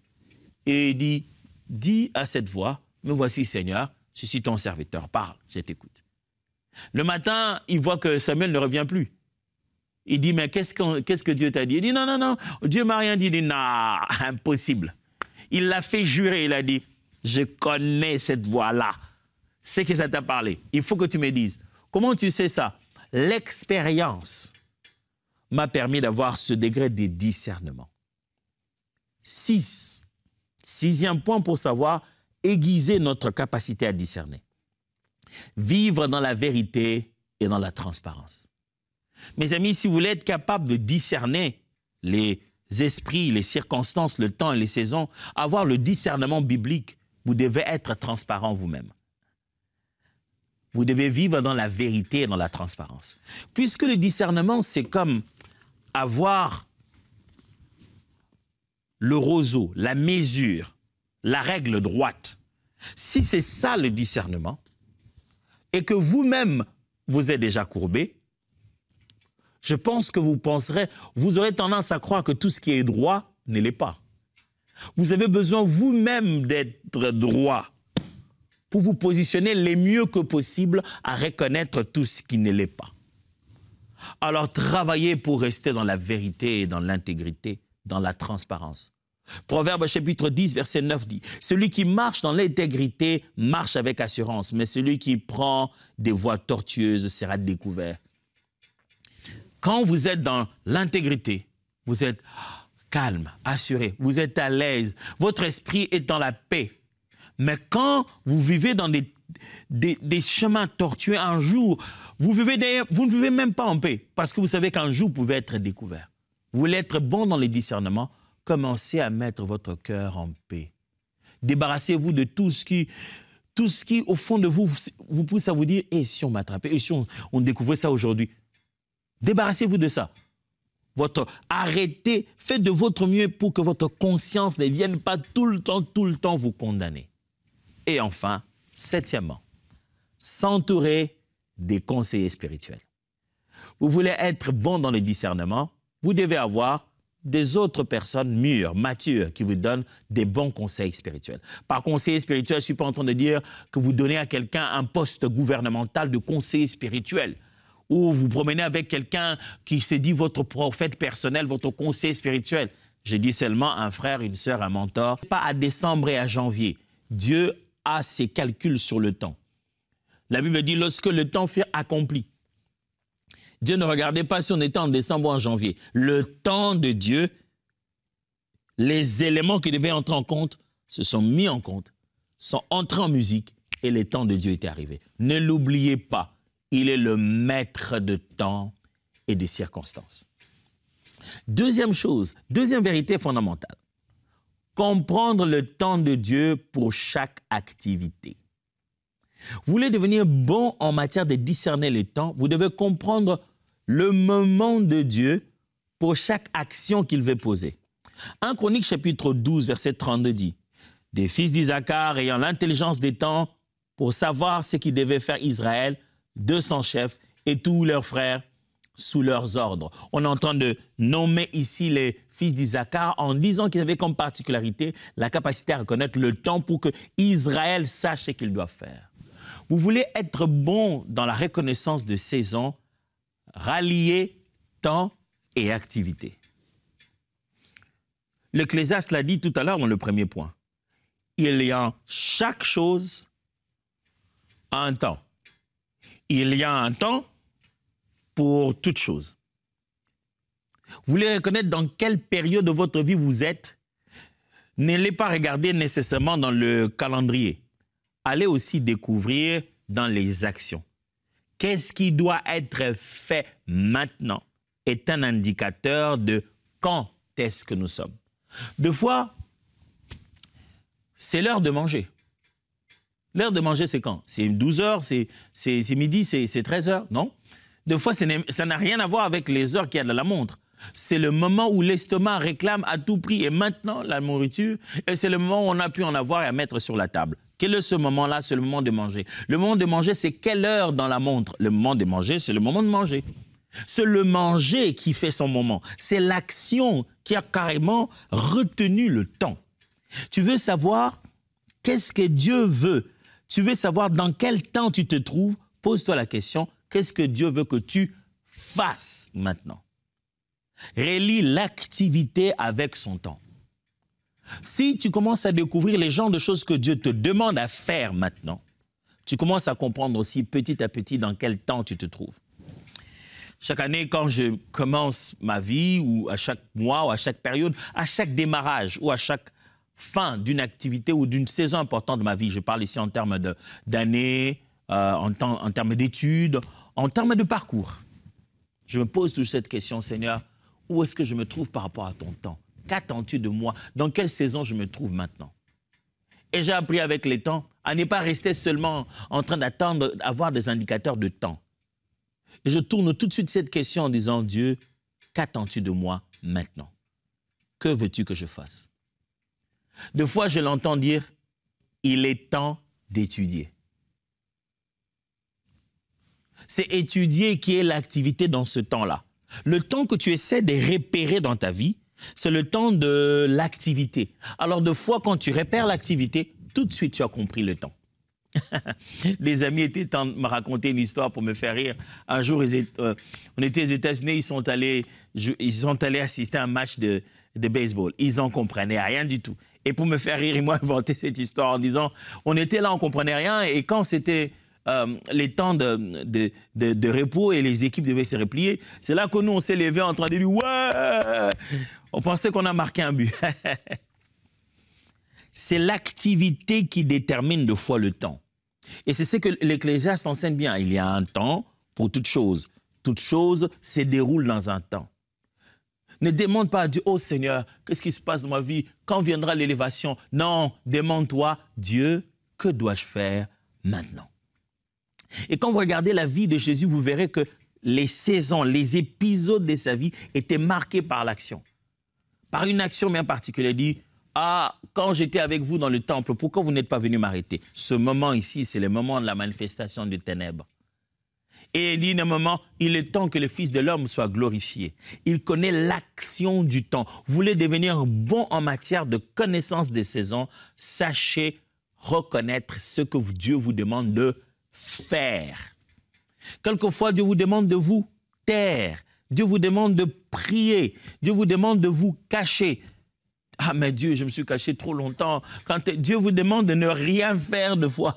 Et il dit, dis à cette voix, me voici Seigneur, je suis ton serviteur, parle, je t'écoute. Le matin, il voit que Samuel ne revient plus. Il dit, mais qu'est-ce que Dieu t'a dit? Il dit, non, non, non, Dieu m'a rien dit. Il dit, non, impossible. Il l'a fait jurer, il a dit, je connais cette voix-là. C'est que ça t'a parlé. Il faut que tu me dises. Comment tu sais ça? L'expérience m'a permis d'avoir ce degré de discernement. 6e point pour savoir aiguiser notre capacité à discerner. Vivre dans la vérité et dans la transparence. Mes amis, si vous voulez être capable de discerner les esprits, les circonstances, le temps et les saisons, avoir le discernement biblique, vous devez être transparent vous-même. Vous devez vivre dans la vérité et dans la transparence. Puisque le discernement, c'est comme avoir le roseau, la mesure, la règle droite. Si c'est ça le discernement, et que vous-même, vous êtes déjà courbé, je pense que vous aurez tendance à croire que tout ce qui est droit ne l'est pas. Vous avez besoin vous-même d'être droit pour vous positionner le mieux que possible à reconnaître tout ce qui ne l'est pas. Alors travaillez pour rester dans la vérité et dans l'intégrité, dans la transparence. Proverbe chapitre 10, verset 9 dit, « Celui qui marche dans l'intégrité marche avec assurance, mais celui qui prend des voies tortueuses sera découvert. » Quand vous êtes dans l'intégrité, vous êtes calme, assuré, vous êtes à l'aise, votre esprit est dans la paix. Mais quand vous vivez dans des chemins tortueux un jour, vous ne vivez même pas en paix, parce que vous savez qu'un jour, vous pouvez être découvert. Vous voulez être bon dans les discernements, commencez à mettre votre cœur en paix. Débarrassez-vous de tout ce qui, au fond de vous, vous pousse à vous dire, et si on m'attrapait, et si on découvrait ça aujourd'hui? Débarrassez-vous de ça. Arrêtez, faites de votre mieux pour que votre conscience ne vienne pas tout le temps vous condamner. Et enfin, 7e, s'entourer des conseillers spirituels. Vous voulez être bon dans le discernement, vous devez avoir des autres personnes mûres, matures, qui vous donnent des bons conseils spirituels. Par conseiller spirituel, je ne suis pas en train de dire que vous donnez à quelqu'un un poste gouvernemental de conseiller spirituel, ou vous promenez avec quelqu'un qui se dit votre prophète personnel, votre conseiller spirituel. J'ai dit seulement un frère, une sœur, un mentor. Pas à décembre et à janvier. Dieu a ses calculs sur le temps. La Bible dit, lorsque le temps fut accompli, Dieu ne regardait pas si on était en décembre ou en janvier. Le temps de Dieu, les éléments qui devaient entrer en compte se sont mis en compte, sont entrés en musique et le temps de Dieu était arrivé. Ne l'oubliez pas, il est le maître de temps et des circonstances. Deuxième chose, deuxième vérité fondamentale, comprendre le temps de Dieu pour chaque activité. Vous voulez devenir bon en matière de discerner le temps, vous devez comprendre le moment de Dieu pour chaque action qu'il veut poser. 1 Chroniques chapitre 12, verset 32 dit, « Des fils d'Isaacar ayant l'intelligence des temps pour savoir ce qu'il devait faire Israël, 200 chefs et tous leurs frères sous leurs ordres. » On est en train de nommer ici les fils d'Isaacar en disant qu'ils avaient comme particularité la capacité à reconnaître le temps pour que Israël sache ce qu'il doit faire. Vous voulez être bon dans la reconnaissance de saisons, rallier temps et activité. L'Ecclésiaste l'a dit tout à l'heure dans le premier point. Il y a chaque chose à un temps. Il y a un temps pour toute chose. Vous voulez reconnaître dans quelle période de votre vie vous êtes? N'allez pas regarder nécessairement dans le calendrier. Allez aussi découvrir dans les actions. Qu'est-ce qui doit être fait maintenant est un indicateur de quand est-ce que nous sommes. Deux fois, c'est l'heure de manger. L'heure de manger, c'est quand? C'est 12 heures, c'est midi, c'est 13 heures, non? Deux fois, ça n'a rien à voir avec les heures qu'il y a dans la montre. C'est le moment où l'estomac réclame à tout prix et maintenant la nourriture, et c'est le moment où on a pu en avoir et à mettre sur la table. Quel est ce moment-là? C'est le moment de manger. Le moment de manger, c'est quelle heure dans la montre? Le moment de manger, c'est le moment de manger. C'est le manger qui fait son moment. C'est l'action qui a carrément retenu le temps. Tu veux savoir qu'est-ce que Dieu veut? Tu veux savoir dans quel temps tu te trouves? Pose-toi la question, qu'est-ce que Dieu veut que tu fasses maintenant? Relie l'activité avec son temps. Si tu commences à découvrir les genres de choses que Dieu te demande à faire maintenant, tu commences à comprendre aussi petit à petit dans quel temps tu te trouves. Chaque année, quand je commence ma vie, ou à chaque mois, ou à chaque période, à chaque démarrage, ou à chaque fin d'une activité ou d'une saison importante de ma vie, je parle ici en termes d'années, en termes d'études, en termes de parcours. Je me pose toujours cette question, Seigneur, où est-ce que je me trouve par rapport à ton temps? Qu'attends-tu de moi? Dans quelle saison je me trouve maintenant? Et j'ai appris avec le temps à ne pas rester seulement en train d'attendre, d'avoir des indicateurs de temps. Et je tourne tout de suite cette question en disant, Dieu, qu'attends-tu de moi maintenant? Que veux-tu que je fasse? Deux fois, je l'entends dire, il est temps d'étudier. C'est étudier qui est l'activité dans ce temps-là. Le temps que tu essaies de repérer dans ta vie, c'est le temps de l'activité. Alors, deux fois, quand tu repères l'activité, tout de suite, tu as compris le temps. Des amis étaient en train de me raconter une histoire pour me faire rire. Un jour, on était aux États-Unis, ils sont allés assister à un match de baseball. Ils n'en comprenaient rien du tout. Et pour me faire rire, ils m'ont inventé cette histoire en disant, on était là, on ne comprenait rien, et quand c'était les temps de repos et les équipes devaient se replier, c'est là que nous, on s'est levés en train de dire, ouais, on pensait qu'on a marqué un but. C'est l'activité qui détermine deux fois le temps. Et c'est ce que l'Ecclésiaste enseigne bien. Il y a un temps pour toute chose. Toute chose se déroule dans un temps. Ne demande pas à Dieu, oh Seigneur, qu'est-ce qui se passe dans ma vie? Quand viendra l'élévation? Non, demande-toi, Dieu, que dois-je faire maintenant? Et quand vous regardez la vie de Jésus, vous verrez que les saisons, les épisodes de sa vie étaient marqués par l'action. Par une action bien particulière. Il dit, ah, quand j'étais avec vous dans le temple, pourquoi vous n'êtes pas venu m'arrêter? Ce moment ici, c'est le moment de la manifestation des ténèbres. Et il dit, un moment, il est temps que le Fils de l'homme soit glorifié. Il connaît l'action du temps. Vous voulez devenir bon en matière de connaissance des saisons, sachez reconnaître ce que Dieu vous demande de faire. Quelquefois, Dieu vous demande de vous taire. Dieu vous demande de prier. Dieu vous demande de vous cacher. Ah, mais Dieu, je me suis caché trop longtemps. Quand Dieu vous demande de ne rien faire de fois,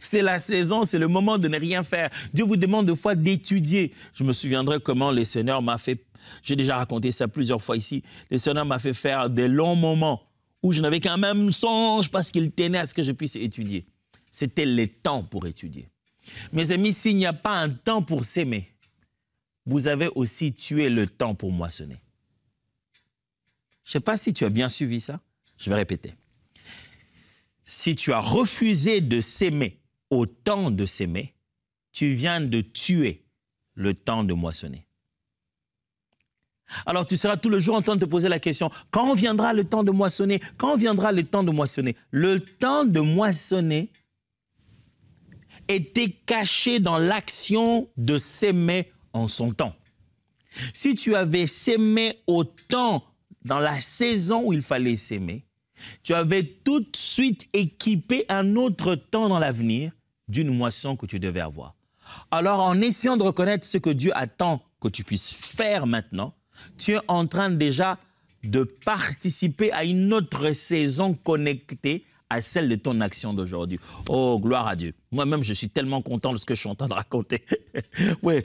c'est la saison, c'est le moment de ne rien faire. Dieu vous demande de fois d'étudier. Je me souviendrai comment le Seigneur m'a fait, j'ai déjà raconté ça plusieurs fois ici, le Seigneur m'a fait faire des longs moments où je n'avais qu'un même songe parce qu'il tenait à ce que je puisse étudier. C'était le temps pour étudier. Mes amis, s'il n'y a pas un temps pour s'aimer, vous avez aussi tué le temps pour moissonner. Je ne sais pas si tu as bien suivi ça. Je vais répéter. Si tu as refusé de s'aimer au temps de s'aimer, tu viens de tuer le temps de moissonner. Alors tu seras tout le jour en train de te poser la question, quand viendra le temps de moissonner? Quand viendra le temps de moissonner? Le temps de moissonner était caché dans l'action de s'aimer en son temps. Si tu avais s'aimé au temps, dans la saison où il fallait s'aimer, tu avais tout de suite équipé un autre temps dans l'avenir d'une moisson que tu devais avoir. Alors, en essayant de reconnaître ce que Dieu attend que tu puisses faire maintenant, tu es en train déjà de participer à une autre saison connectée à celle de ton action d'aujourd'hui. Oh, gloire à Dieu. Moi-même, je suis tellement content de ce que je suis en train de raconter. Oui,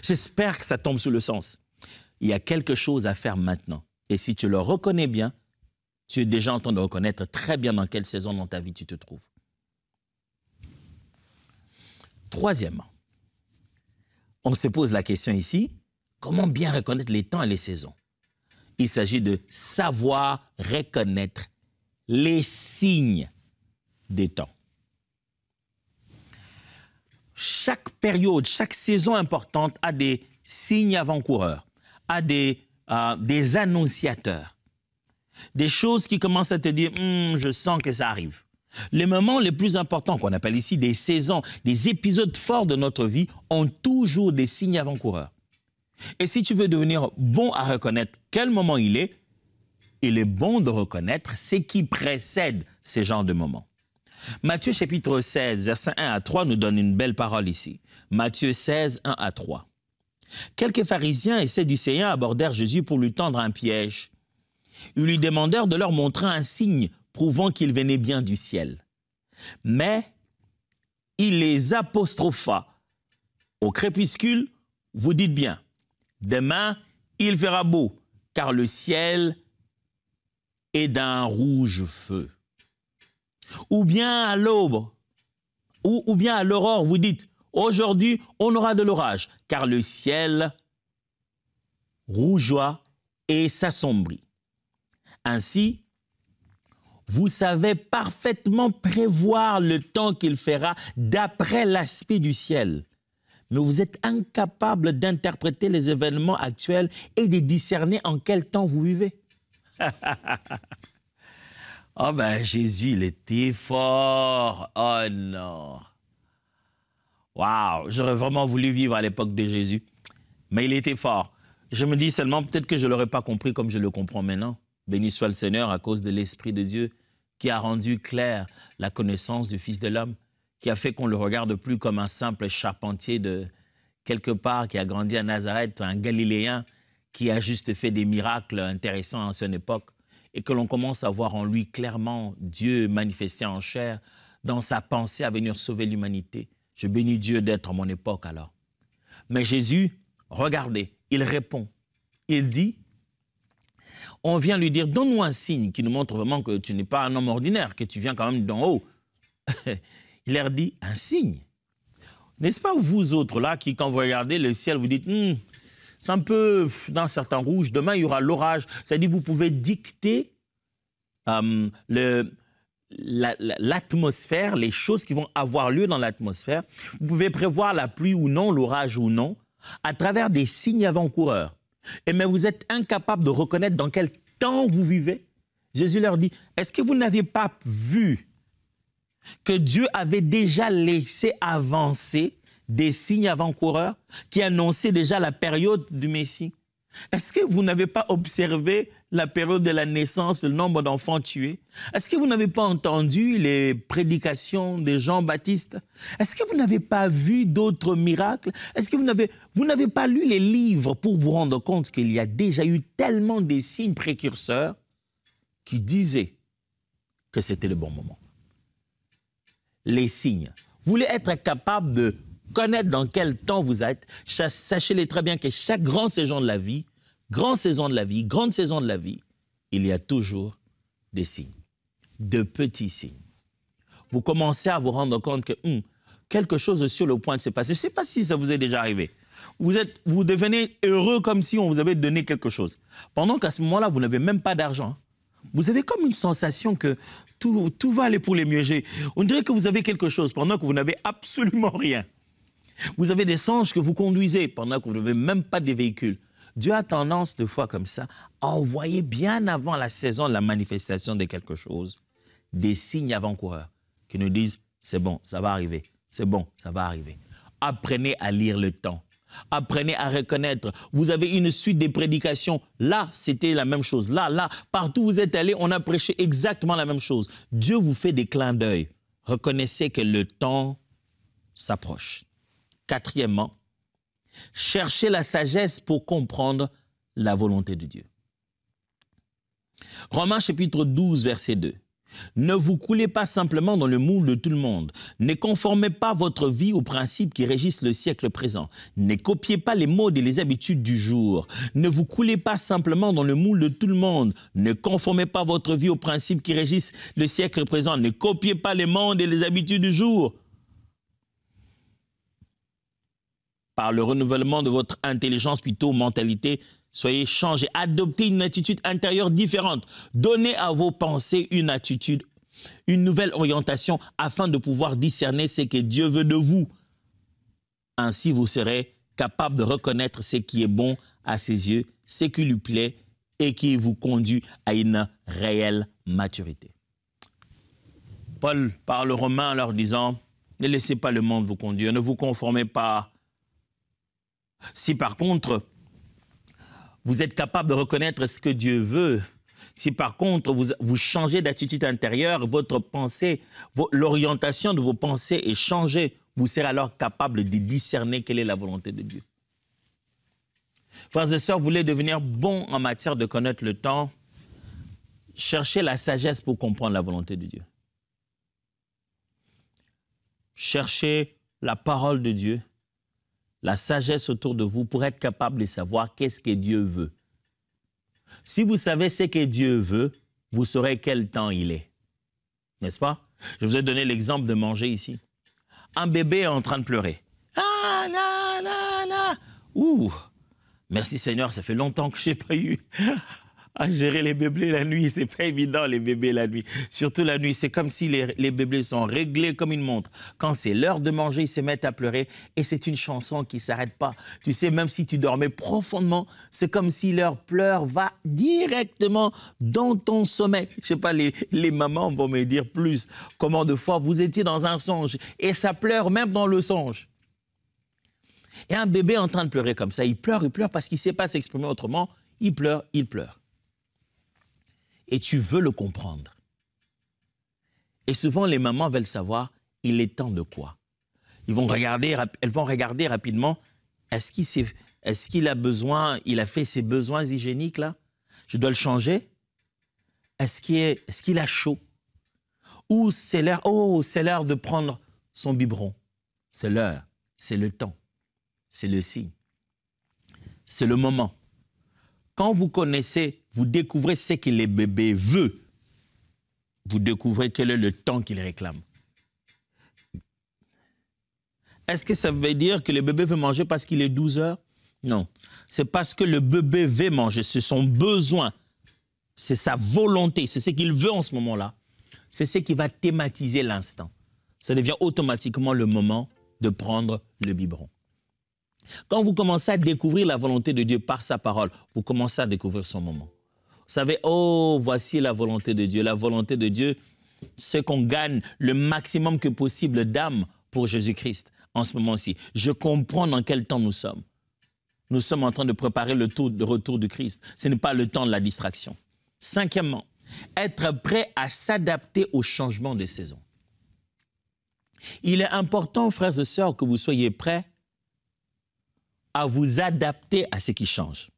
j'espère que ça tombe sous le sens. Il y a quelque chose à faire maintenant. Et si tu le reconnais bien, tu es déjà en train de reconnaître très bien dans quelle saison dans ta vie tu te trouves. Troisièmement, on se pose la question ici, comment bien reconnaître les temps et les saisons? Il s'agit de savoir reconnaître les signes des temps. Chaque période, chaque saison importante a des signes avant-coureurs, a des annonciateurs. Des choses qui commencent à te dire, je sens que ça arrive. Les moments les plus importants, qu'on appelle ici des saisons, des épisodes forts de notre vie, ont toujours des signes avant-coureurs. Et si tu veux devenir bon à reconnaître quel moment il est bon de reconnaître ce qui précède ces genres de moments. Matthieu chapitre 16, versets 1 à 3 nous donne une belle parole ici. Matthieu 16, 1 à 3. Quelques pharisiens et sadducéens abordèrent Jésus pour lui tendre un piège. Ils lui demandèrent de leur montrer un signe prouvant qu'il venait bien du ciel. Mais il les apostropha. Au crépuscule, vous dites bien, demain, il fera beau, car le ciel est d'un rouge feu. Ou bien à l'aube, ou bien à l'aurore, vous dites, aujourd'hui, on aura de l'orage, car le ciel rougeoie et s'assombrit. Ainsi, vous savez parfaitement prévoir le temps qu'il fera d'après l'aspect du ciel. Mais vous êtes incapable d'interpréter les événements actuels et de discerner en quel temps vous vivez. Oh ben Jésus, il était fort. Oh non. Waouh, j'aurais vraiment voulu vivre à l'époque de Jésus. Mais il était fort. Je me dis seulement, peut-être que je ne l'aurais pas compris comme je le comprends maintenant. Béni soit le Seigneur à cause de l'Esprit de Dieu qui a rendu claire la connaissance du Fils de l'homme, qui a fait qu'on ne le regarde plus comme un simple charpentier de quelque part qui a grandi à Nazareth, un Galiléen qui a juste fait des miracles intéressants à son époque, et que l'on commence à voir en lui clairement Dieu manifesté en chair dans sa pensée à venir sauver l'humanité. Je bénis Dieu d'être à mon époque alors. Mais Jésus, regardez, il répond. Il dit, on vient lui dire, donne-nous un signe qui nous montre vraiment que tu n'es pas un homme ordinaire, que tu viens quand même d'en haut. Il leur dit, un signe. N'est-ce pas vous autres là qui, quand vous regardez le ciel, vous dites, c'est un peu dans certains rouges, demain il y aura l'orage. C'est-à-dire vous pouvez dicter l'atmosphère, les choses qui vont avoir lieu dans l'atmosphère. Vous pouvez prévoir la pluie ou non, l'orage ou non, à travers des signes avant-coureurs. Mais vous êtes incapable de reconnaître dans quel temps vous vivez. Jésus leur dit, est-ce que vous n'aviez pas vu que Dieu avait déjà laissé avancer des signes avant-coureurs qui annonçaient déjà la période du Messie? Est-ce que vous n'avez pas observé la période de la naissance, le nombre d'enfants tués? Est-ce que vous n'avez pas entendu les prédications de Jean-Baptiste? Est-ce que vous n'avez pas vu d'autres miracles? Est-ce que vous n'avez pas lu les livres pour vous rendre compte qu'il y a déjà eu tellement de signes précurseurs qui disaient que c'était le bon moment? Les signes. Vous voulez être capable de connaître dans quel temps vous êtes, sachez-les très bien que chaque grande saison de la vie, grande saison de la vie, il y a toujours des signes, de petits signes. Vous commencez à vous rendre compte que quelque chose est sur le point de se passer. Je ne sais pas si ça vous est déjà arrivé. Vous devenez heureux comme si on vous avait donné quelque chose. Pendant qu'à ce moment-là, vous n'avez même pas d'argent. Vous avez comme une sensation que tout va aller pour les mieux. On dirait que vous avez quelque chose pendant que vous n'avez absolument rien. Vous avez des songes que vous conduisez pendant que vous n'avez même pas de véhicule. Dieu a tendance, de fois comme ça, à envoyer bien avant la saison de la manifestation de quelque chose, des signes avant-coureurs qui nous disent « c'est bon, ça va arriver, c'est bon, ça va arriver ». Apprenez à lire le temps. Apprenez à reconnaître. Vous avez une suite de prédications. Là, c'était la même chose. Là, partout où vous êtes allés, on a prêché exactement la même chose. Dieu vous fait des clins d'œil. Reconnaissez que le temps s'approche. Quatrièmement, cherchez la sagesse pour comprendre la volonté de Dieu. Romains chapitre 12, verset 2. Ne vous coulez pas simplement dans le moule de tout le monde. Ne conformez pas votre vie aux principes qui régissent le siècle présent. Ne copiez pas les modes et les habitudes du jour. Ne vous coulez pas simplement dans le moule de tout le monde. Ne conformez pas votre vie aux principes qui régissent le siècle présent. Ne copiez pas les modes et les habitudes du jour. Par le renouvellement de votre intelligence, plutôt mentalité, soyez changés, adoptez une attitude intérieure différente. Donnez à vos pensées une attitude, une nouvelle orientation afin de pouvoir discerner ce que Dieu veut de vous. Ainsi, vous serez capable de reconnaître ce qui est bon à ses yeux, ce qui lui plaît et qui vous conduit à une réelle maturité. Paul parle aux Romains en leur disant, ne laissez pas le monde vous conduire, ne vous conformez pas. Si par contre, vous êtes capable de reconnaître ce que Dieu veut, si par contre vous changez d'attitude intérieure, votre pensée, l'orientation de vos pensées est changée, vous serez alors capable de discerner quelle est la volonté de Dieu. Frères et sœurs, vous voulez devenir bons en matière de connaître le temps, cherchez la sagesse pour comprendre la volonté de Dieu. Cherchez la parole de Dieu, la sagesse autour de vous pour être capable de savoir qu'est-ce que Dieu veut. Si vous savez ce que Dieu veut, vous saurez quel temps il est. N'est-ce pas? Je vous ai donné l'exemple de manger ici. Un bébé est en train de pleurer. Ah, na, na, na. Ouh, merci Seigneur, ça fait longtemps que je n'ai pas eu à gérer les bébés la nuit. C'est pas évident, les bébés la nuit. Surtout la nuit, c'est comme si les bébés sont réglés comme une montre. Quand c'est l'heure de manger, ils se mettent à pleurer et c'est une chanson qui ne s'arrête pas. Tu sais, même si tu dormais profondément, c'est comme si leur pleur va directement dans ton sommeil. Je ne sais pas, les mamans vont me dire plus comment de fois vous étiez dans un songe et ça pleure même dans le songe. Et un bébé est en train de pleurer comme ça, il pleure parce qu'il ne sait pas s'exprimer autrement. Il pleure. Et tu veux le comprendre. Et souvent, les mamans veulent savoir, il est temps de quoi? Elles vont regarder rapidement, est-ce qu'il a besoin, il a fait ses besoins hygiéniques là? Je dois le changer? Est-ce qu'il a chaud? Ou c'est l'heure de prendre son biberon. C'est l'heure, c'est le temps, c'est le signe, c'est le moment. Quand vous connaissez, vous découvrez ce que les bébés veulent, vous découvrez quel est le temps qu'ils réclament. Est-ce que ça veut dire que le bébé veut manger parce qu'il est 12 heures? Non, c'est parce que le bébé veut manger, c'est son besoin, c'est sa volonté, c'est ce qu'il veut en ce moment-là. C'est ce qui va thématiser l'instant. Ça devient automatiquement le moment de prendre le biberon. Quand vous commencez à découvrir la volonté de Dieu par sa parole, vous commencez à découvrir son moment. Vous savez, oh, voici la volonté de Dieu. La volonté de Dieu, c'est qu'on gagne le maximum que possible d'âmes pour Jésus-Christ en ce moment-ci. Je comprends dans quel temps nous sommes. nous sommes en train de préparer le retour du Christ. Ce n'est pas le temps de la distraction. Cinquièmement, être prêt à s'adapter au changement des saisons. Il est important, frères et sœurs, que vous soyez prêts à vous adapter à ce qui change.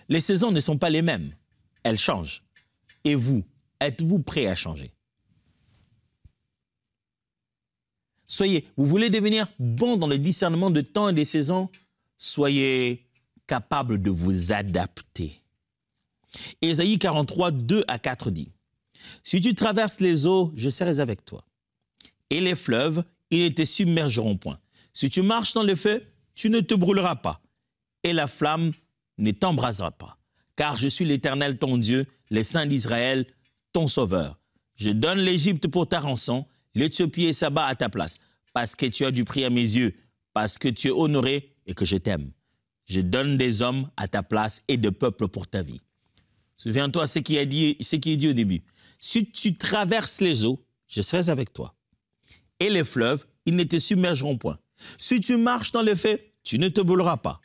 Les saisons ne sont pas les mêmes. Elles changent. Et vous, êtes-vous prêt à changer? Vous voulez devenir bon dans le discernement de temps et des saisons? Soyez capable de vous adapter. Ésaïe 43, 2 à 4 dit, « Si tu traverses les eaux, je serai avec toi. Et les fleuves, ils ne te submergeront point. Si tu marches dans le feu, tu ne te brûleras pas. Et la flamme ne t'embrasera pas. Car je suis l'Éternel ton Dieu, le Saint d'Israël, ton Sauveur. Je donne l'Égypte pour ta rançon, l'Éthiopie et Saba à ta place, parce que tu as du prix à mes yeux, parce que tu es honoré et que je t'aime. Je donne des hommes à ta place et des peuples pour ta vie. » Souviens-toi ce qui est dit au début. Si tu traverses les eaux, je serai avec toi. Et les fleuves, ils ne te submergeront point. Si tu marches dans le feu, tu ne te brûleras pas.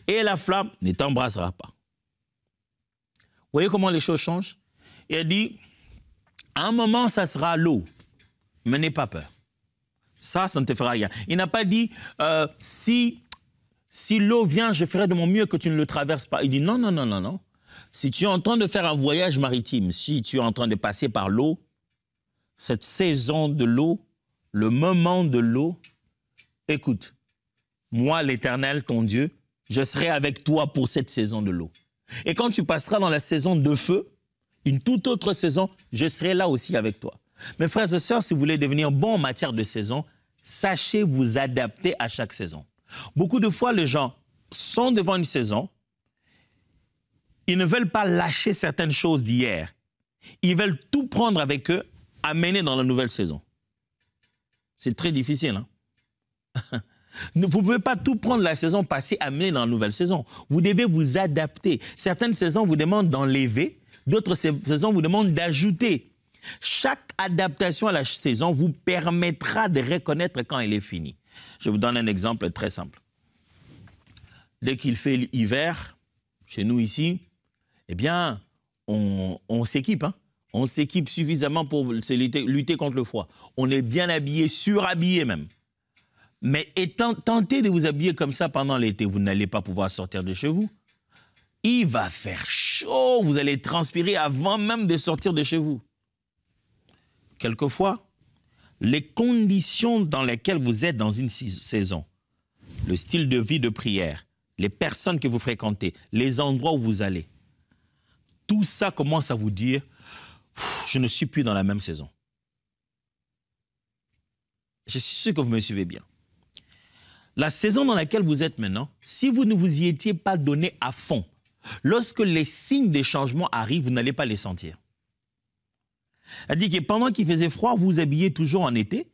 Et la flamme ne t'embrasera pas. Vous voyez comment les choses changent? Il a dit, à un moment, ça sera l'eau, mais n'aie pas peur. Ça ne te fera rien. Il n'a pas dit, si l'eau vient, je ferai de mon mieux que tu ne le traverses pas. Il dit, non, non, non, non, non. Si tu es en train de faire un voyage maritime, si tu es en train de passer par l'eau, cette saison de l'eau, le moment de l'eau, écoute, moi, l'Éternel, ton Dieu, je serai avec toi pour cette saison de l'eau. Et quand tu passeras dans la saison de feu, une toute autre saison, je serai là aussi avec toi. Mes frères et sœurs, si vous voulez devenir bon en matière de saison, sachez vous adapter à chaque saison. Beaucoup de fois, les gens sont devant une saison, ils ne veulent pas lâcher certaines choses d'hier. Ils veulent tout prendre avec eux, amener dans la nouvelle saison. C'est très difficile, hein? Vous ne pouvez pas tout prendre la saison passée, amener dans la nouvelle saison. Vous devez vous adapter. Certaines saisons vous demandent d'enlever, d'autres saisons vous demandent d'ajouter. Chaque adaptation à la saison vous permettra de reconnaître quand elle est finie. Je vous donne un exemple très simple. Dès qu'il fait l'hiver, chez nous ici, eh bien, on s'équipe, hein? On s'équipe suffisamment pour lutter contre le froid. On est bien habillé, surhabillé même. Mais tentez de vous habiller comme ça pendant l'été, vous n'allez pas pouvoir sortir de chez vous. Il va faire chaud, vous allez transpirer avant même de sortir de chez vous. Quelquefois, les conditions dans lesquelles vous êtes dans une saison, le style de vie de prière, les personnes que vous fréquentez, les endroits où vous allez, tout ça commence à vous dire « je ne suis plus dans la même saison ». Je suis sûr que vous me suivez bien. La saison dans laquelle vous êtes maintenant, si vous ne vous y étiez pas donné à fond, lorsque les signes des changements arrivent, vous n'allez pas les sentir. C'est-à-dire que pendant qu'il faisait froid, vous vous habillez toujours en été,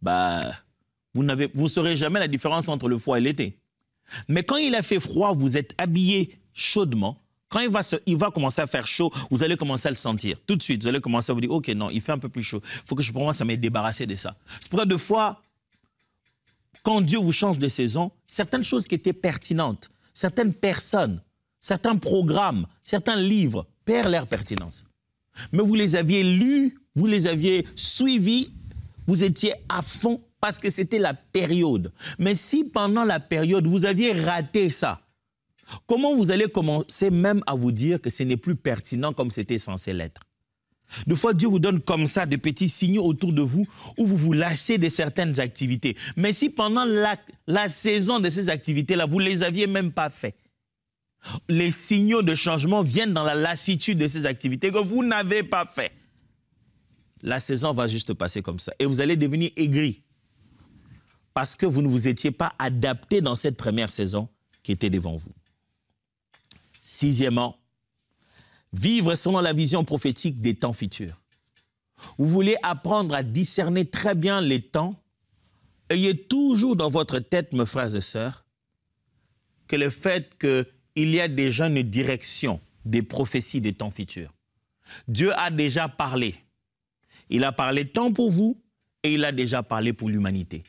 vous ne saurez jamais la différence entre le froid et l'été. Mais quand il a fait froid, vous êtes habillé chaudement. Quand il va commencer à faire chaud, vous allez commencer à le sentir. Tout de suite, vous allez commencer à vous dire, OK, non, il fait un peu plus chaud. Il faut que je commence à me débarrasser de ça. C'est pourquoi, des fois, quand Dieu vous change de saison, certaines choses qui étaient pertinentes, certaines personnes, certains programmes, certains livres perdent leur pertinence. Mais vous les aviez lus, vous les aviez suivis, vous étiez à fond parce que c'était la période. Mais si pendant la période, vous aviez raté ça, comment vous allez commencer même à vous dire que ce n'est plus pertinent comme c'était censé l'être? Des fois, Dieu vous donne comme ça des petits signaux autour de vous où vous vous lassez de certaines activités. Mais si pendant la saison de ces activités-là, vous ne les aviez même pas fait, les signaux de changement viennent dans la lassitude de ces activités que vous n'avez pas fait. La saison va juste passer comme ça et vous allez devenir aigri parce que vous ne vous étiez pas adapté dans cette première saison qui était devant vous. Sixièmement, vivre selon la vision prophétique des temps futurs. Vous voulez apprendre à discerner très bien les temps. Ayez toujours dans votre tête, mes frères et sœurs, que le fait qu'il y a déjà une direction des prophéties des temps futurs. Dieu a déjà parlé. Il a parlé tant pour vous et il a déjà parlé pour l'humanité.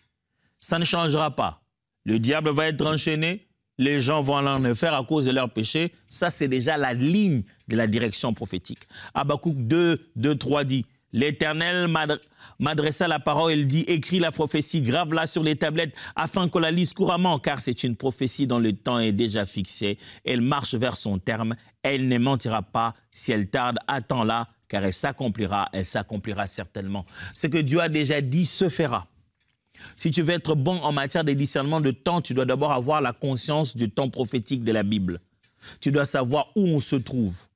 Ça ne changera pas. Le diable va être enchaîné, les gens vont aller en faire à cause de leurs péchés. Ça, c'est déjà la ligne de la direction prophétique. Habakkuk 2, 3 dit, « L'Éternel m'adressa la parole, il dit, écris la prophétie, grave-la sur les tablettes, afin qu'on la lise couramment, car c'est une prophétie dont le temps est déjà fixé. Elle marche vers son terme, elle ne mentira pas. Si elle tarde, attends-la, car elle s'accomplira certainement. » Ce que Dieu a déjà dit se fera. Si tu veux être bon en matière de discernement de temps, tu dois d'abord avoir la conscience du temps prophétique de la Bible. Tu dois savoir où on se trouve.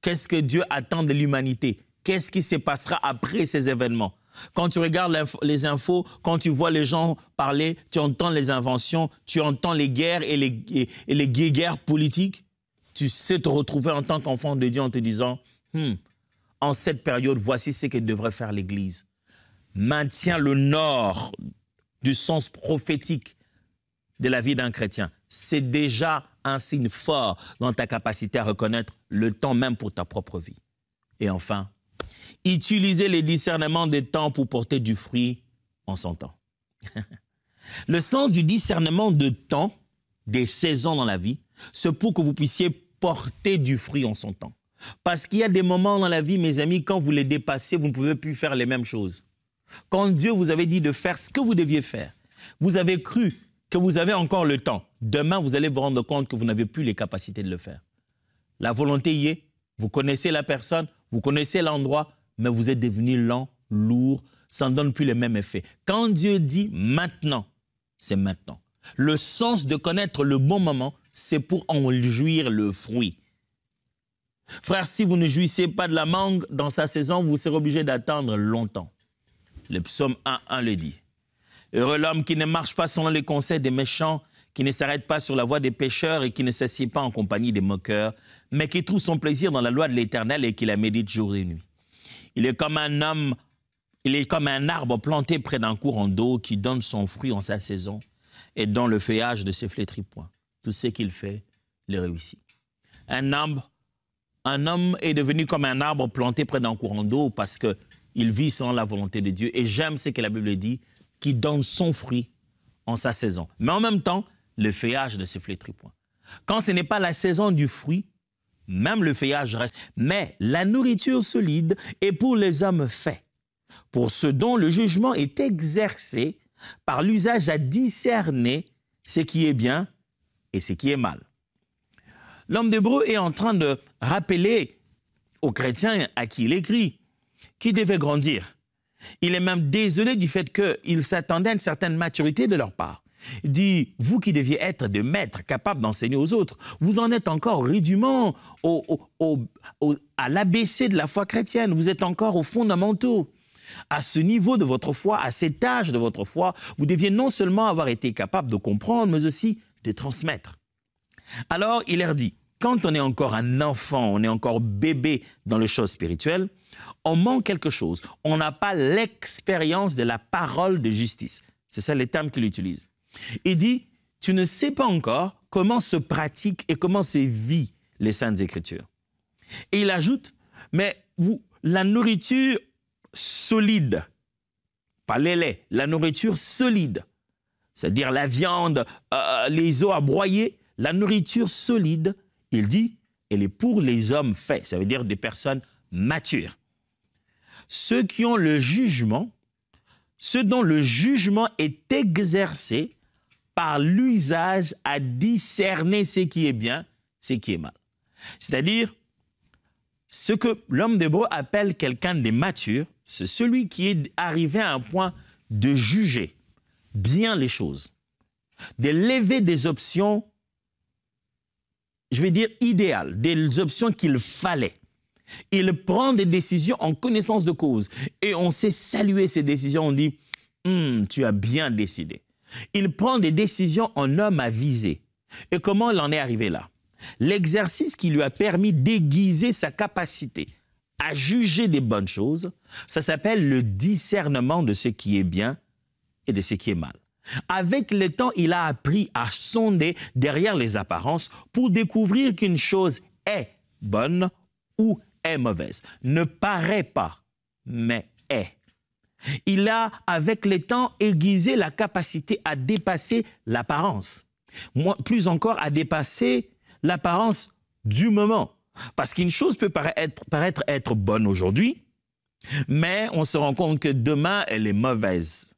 Qu'est-ce que Dieu attend de l'humanité? Qu'est-ce qui se passera après ces événements? Quand tu regardes les infos, quand tu vois les gens parler, tu entends les inventions, tu entends les guerres et les guerres politiques, tu sais te retrouver en tant qu'enfant de Dieu en te disant « En cette période, voici ce que devrait faire l'Église. » Maintiens le nord du sens prophétique de la vie d'un chrétien. C'est déjà un signe fort dans ta capacité à reconnaître le temps même pour ta propre vie. Et enfin, utiliser les discernements des temps pour porter du fruit en son temps. Le sens du discernement de temps, des saisons dans la vie, c'est pour que vous puissiez porter du fruit en son temps. Parce qu'il y a des moments dans la vie, mes amis, quand vous les dépassez, vous ne pouvez plus faire les mêmes choses. Quand Dieu vous avait dit de faire ce que vous deviez faire, vous avez cru que vous avez encore le temps. Demain, vous allez vous rendre compte que vous n'avez plus les capacités de le faire. La volonté y est, vous connaissez la personne, vous connaissez l'endroit, mais vous êtes devenu lent, lourd, ça ne donne plus le même effet. Quand Dieu dit maintenant, c'est maintenant. Le sens de connaître le bon moment, c'est pour en jouir le fruit. Frère, si vous ne jouissez pas de la mangue dans sa saison, vous serez obligé d'attendre longtemps. Le psaume 1.1 le dit. Heureux l'homme qui ne marche pas selon les conseils des méchants, qui ne s'arrête pas sur la voie des pécheurs et qui ne s'assied pas en compagnie des moqueurs, mais qui trouve son plaisir dans la loi de l'Éternel et qui la médite jour et nuit. Il est comme un arbre planté près d'un courant d'eau qui donne son fruit en sa saison et dont le feuillage ne se flétrit point. Tout ce qu'il fait le réussit. Un homme est devenu comme un arbre planté près d'un courant d'eau parce qu'il vit selon la volonté de Dieu. Et j'aime ce que la Bible dit, qui donne son fruit en sa saison. Mais en même temps, le feuillage ne se flétrit point. Quand ce n'est pas la saison du fruit, même le feuillage reste. Mais la nourriture solide est pour les hommes faits, pour ceux dont le jugement est exercé par l'usage à discerner ce qui est bien et ce qui est mal. L'homme d'Hébreu est en train de rappeler aux chrétiens à qui il écrit qu'ils devaient grandir. Il est même désolé du fait qu'il s'attendait à une certaine maturité de leur part. Il dit, vous qui deviez être des maîtres capables d'enseigner aux autres, vous en êtes encore rudiments à l'ABC de la foi chrétienne, vous êtes encore aux fondamentaux. À ce niveau de votre foi, à cet âge de votre foi, vous deviez non seulement avoir été capable de comprendre, mais aussi de transmettre. Alors, il leur dit, quand on est encore un enfant, on est encore bébé dans les choses spirituelles, on manque quelque chose. On n'a pas l'expérience de la parole de justice. C'est ça les termes qu'il utilise. Il dit, tu ne sais pas encore comment se pratiquent et comment se vit les Saintes Écritures. Et il ajoute, mais la nourriture solide, pas les laits, la nourriture solide, c'est-à-dire la viande, les os à broyer, la nourriture solide, il dit, elle est pour les hommes faits, ça veut dire des personnes matures. Ceux qui ont le jugement, ceux dont le jugement est exercé par l'usage à discerner ce qui est bien, ce qui est mal. C'est-à-dire, ce que l'homme d'Hébreu appelle quelqu'un de mature, c'est celui qui est arrivé à un point de juger bien les choses, de lever des options, je vais dire idéales, des options qu'il fallait. Il prend des décisions en connaissance de cause et on sait saluer ces décisions, on dit « tu as bien décidé ». Il prend des décisions en homme avisé. Et comment il en est arrivé là? L'exercice qui lui a permis d'aiguiser sa capacité à juger des bonnes choses, ça s'appelle le discernement de ce qui est bien et de ce qui est mal. Avec le temps, il a appris à sonder derrière les apparences pour découvrir qu'une chose est bonne ou est mauvaise. Ne paraît pas, mais est. Il a, avec le temps, aiguisé la capacité à dépasser l'apparence. plus encore à dépasser l'apparence du moment. Parce qu'une chose peut paraître être bonne aujourd'hui, mais on se rend compte que demain, elle est mauvaise.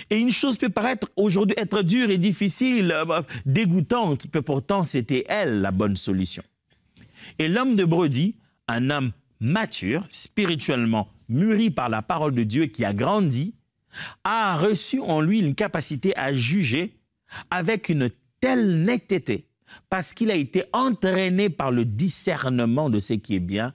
Et une chose peut paraître aujourd'hui être dure et difficile, dégoûtante, mais pourtant c'était elle la bonne solution. Et l'homme d'Hébreu dit, un homme mature, spirituellement mûri par la parole de Dieu, qui a grandi, a reçu en lui une capacité à juger avec une telle netteté, parce qu'il a été entraîné par le discernement de ce qui est bien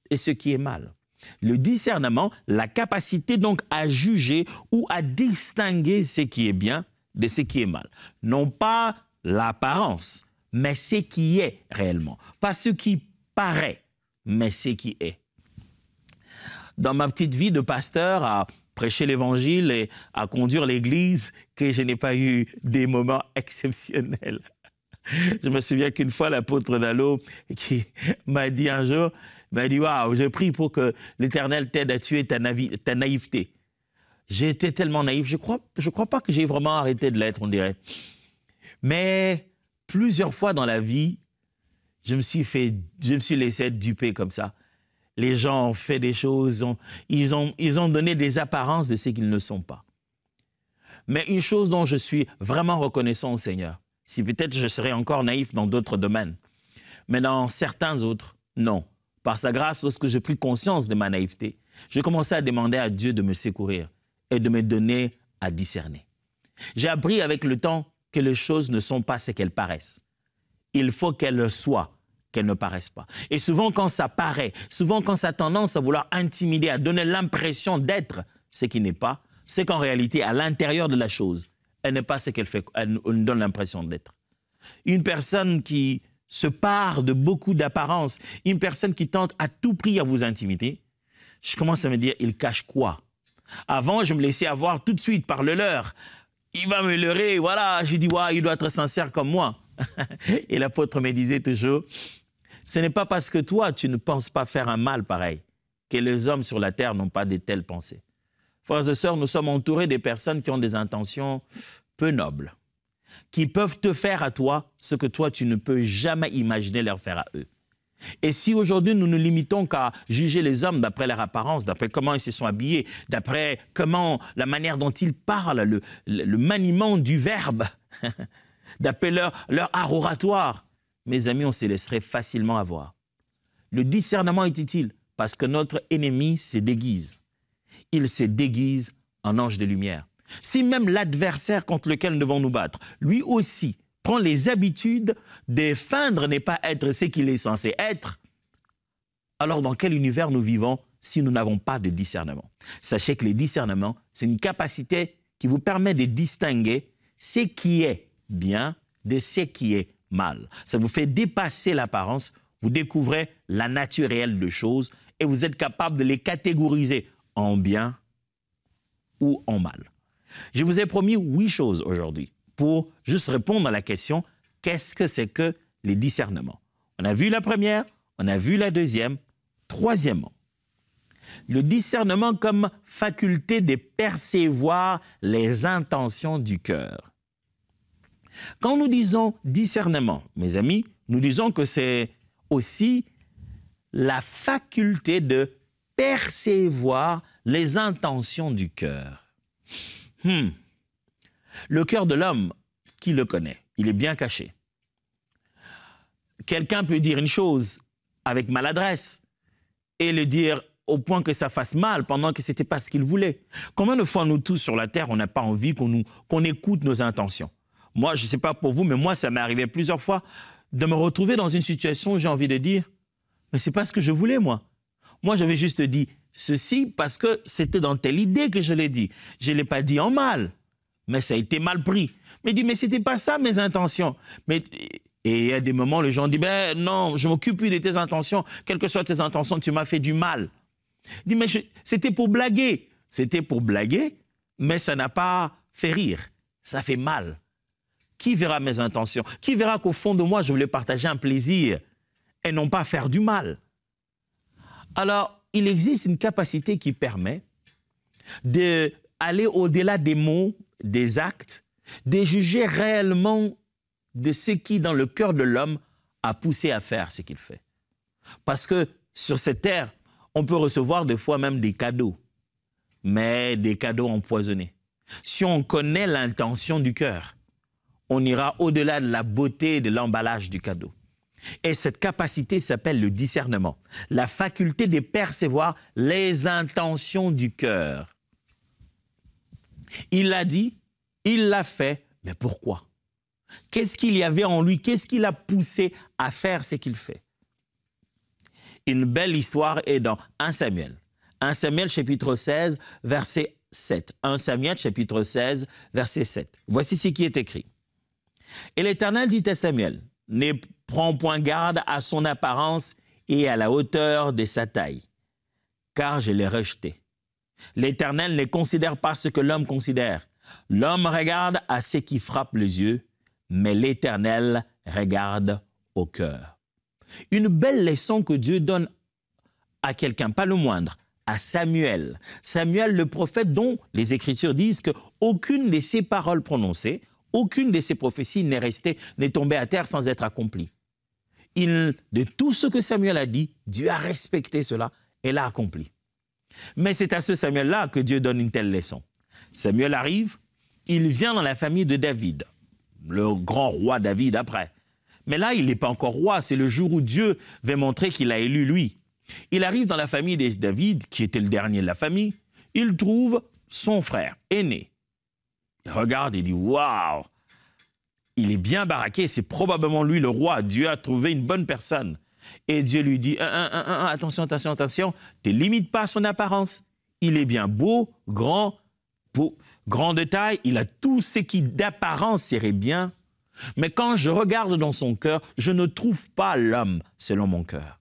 et ce qui est mal. Le discernement, la capacité donc à juger ou à distinguer ce qui est bien de ce qui est mal. Non pas l'apparence, mais ce qui est réellement. Pas ce qui paraît, mais ce qui est. Dans ma petite vie de pasteur, à prêcher l'évangile et à conduire l'église, que je n'ai pas eu des moments exceptionnels. Je me souviens qu'une fois, l'apôtre Dallot qui m'a dit un jour, m'a dit « Waouh, je prie pour que l'Éternel t'aide à tuer ta naïveté. » J'ai été tellement naïf, je crois pas que j'ai vraiment arrêté de l'être, on dirait. Mais plusieurs fois dans la vie, je me suis laissé duper comme ça. Les gens ont fait des choses, ils ont donné des apparences de ce qu'ils ne sont pas. Mais une chose dont je suis vraiment reconnaissant au Seigneur, si peut-être je serais encore naïf dans d'autres domaines, mais dans certains autres, non. Par sa grâce, lorsque j'ai pris conscience de ma naïveté, j'ai commencé à demander à Dieu de me secourir et de me donner à discerner. J'ai appris avec le temps que les choses ne sont pas ce qu'elles paraissent. Il faut qu'elles le soient, qu'elles ne paraissent pas. Et souvent, quand ça paraît, souvent quand ça a tendance à vouloir intimider, à donner l'impression d'être ce qui n'est pas, c'est qu'en réalité, à l'intérieur de la chose, elle n'est pas ce qu'elle fait, elle nous donne l'impression d'être. Une personne qui se pare de beaucoup d'apparences, une personne qui tente à tout prix à vous intimider, je commence à me dire, il cache quoi? Avant, je me laissais avoir tout de suite par le leurre. Il va me leurrer, voilà, je dis, ouais, il doit être sincère comme moi. Et l'apôtre me disait toujours, ce n'est pas parce que toi, tu ne penses pas faire un mal pareil, que les hommes sur la terre n'ont pas de telles pensées. Frères et sœurs, nous sommes entourés des personnes qui ont des intentions peu nobles, qui peuvent te faire à toi ce que toi, tu ne peux jamais imaginer leur faire à eux. Et si aujourd'hui, nous nous limitons qu'à juger les hommes d'après leur apparence, d'après comment ils se sont habillés, d'après la manière dont ils parlent, le maniement du verbe, d'après leur art oratoire, mes amis, on se laisserait facilement avoir. Le discernement est utile parce que notre ennemi se déguise. Il se déguise en ange de lumière. Si même l'adversaire contre lequel nous devons nous battre, lui aussi, prend les habitudes de feindre ne pas être ce qu'il est censé être, alors dans quel univers nous vivons si nous n'avons pas de discernement? Sachez que le discernement, c'est une capacité qui vous permet de distinguer ce qui est bien de ce qui est mal. Ça vous fait dépasser l'apparence, vous découvrez la nature réelle des choses et vous êtes capable de les catégoriser en bien ou en mal. Je vous ai promis 8 choses aujourd'hui pour juste répondre à la question « Qu'est-ce que c'est que les discernements ?» On a vu la première, on a vu la deuxième. Troisièmement, le discernement comme faculté de percevoir les intentions du cœur. Quand nous disons discernement, mes amis, nous disons que c'est aussi la faculté de percevoir les intentions du cœur. Le cœur de l'homme, qui le connaît? Il est bien caché. Quelqu'un peut dire une chose avec maladresse et le dire au point que ça fasse mal pendant que ce n'était pas ce qu'il voulait. Combien de fois nous tous sur la terre, on n'a pas envie qu'on écoute nos intentions? Moi, je ne sais pas pour vous, mais moi, ça m'est arrivé plusieurs fois de me retrouver dans une situation où j'ai envie de dire « Mais ce n'est pas ce que je voulais, moi. Moi, j'avais juste dit ceci parce que c'était dans telle idée que je l'ai dit. Je ne l'ai pas dit en mal, mais ça a été mal pris. Mais il dit « Mais ce n'était pas ça mes intentions. » Et il y a des moments où les gens disent « Ben non, je m'occupe plus de tes intentions. Quelles que soient tes intentions, tu m'as fait du mal. » Il dit « Mais c'était pour blaguer. » C'était pour blaguer, mais ça n'a pas fait rire. Ça fait mal. Qui verra mes intentions? Qui verra qu'au fond de moi, je voulais partager un plaisir et non pas faire du mal? Alors, il existe une capacité qui permet d'aller au-delà des mots, des actes, de juger réellement de ce qui, dans le cœur de l'homme, a poussé à faire ce qu'il fait. Parce que sur cette terre, on peut recevoir des fois même des cadeaux, mais des cadeaux empoisonnés. Si on connaît l'intention du cœur, on ira au-delà de la beauté de l'emballage du cadeau. Et cette capacité s'appelle le discernement, la faculté de percevoir les intentions du cœur. Il l'a dit, il l'a fait, mais pourquoi? Qu'est-ce qu'il y avait en lui? Qu'est-ce qui l'a poussé à faire ce qu'il fait? Une belle histoire est dans 1 Samuel. 1 Samuel chapitre 16, verset 7. 1 Samuel chapitre 16, verset 7. Voici ce qui est écrit. Et l'Éternel dit à Samuel, ne prends point garde à son apparence et à la hauteur de sa taille, car je l'ai rejeté. L'Éternel ne considère pas ce que l'homme considère. L'homme regarde à ce qui frappe les yeux, mais l'Éternel regarde au cœur. Une belle leçon que Dieu donne à quelqu'un, pas le moindre, à Samuel. Samuel, le prophète dont les Écritures disent qu'aucune de ses paroles prononcées, aucune de ses prophéties n'est tombée à terre sans être accomplie. De tout ce que Samuel a dit, Dieu a respecté cela et l'a accompli. Mais c'est à ce Samuel-là que Dieu donne une telle leçon. Samuel arrive, il vient dans la famille de David, le grand roi David après. Mais là, il n'est pas encore roi, c'est le jour où Dieu va montrer qu'il a élu lui. Il arrive dans la famille de David, qui était le dernier de la famille, il trouve son frère aîné. Il regarde et dit « Waouh, il est bien baraqué, c'est probablement lui le roi, Dieu a trouvé une bonne personne. » Et Dieu lui dit « Attention, attention, attention, ne limite pas son apparence. Il est bien beau, grand de taille, il a tout ce qui d'apparence serait bien. Mais quand je regarde dans son cœur, je ne trouve pas l'homme selon mon cœur. »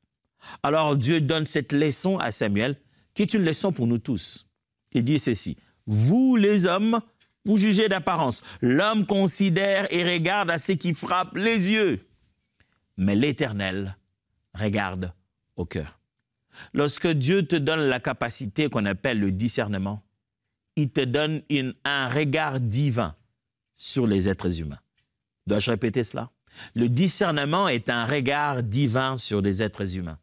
Alors Dieu donne cette leçon à Samuel, qui est une leçon pour nous tous. Il dit ceci, « Vous les hommes, vous jugez d'apparence. L'homme considère et regarde à ce qui frappe les yeux. Mais l'Éternel regarde au cœur. » Lorsque Dieu te donne la capacité qu'on appelle le discernement, il te donne un regard divin sur les êtres humains. Dois-je répéter cela? Le discernement est un regard divin sur les êtres humains.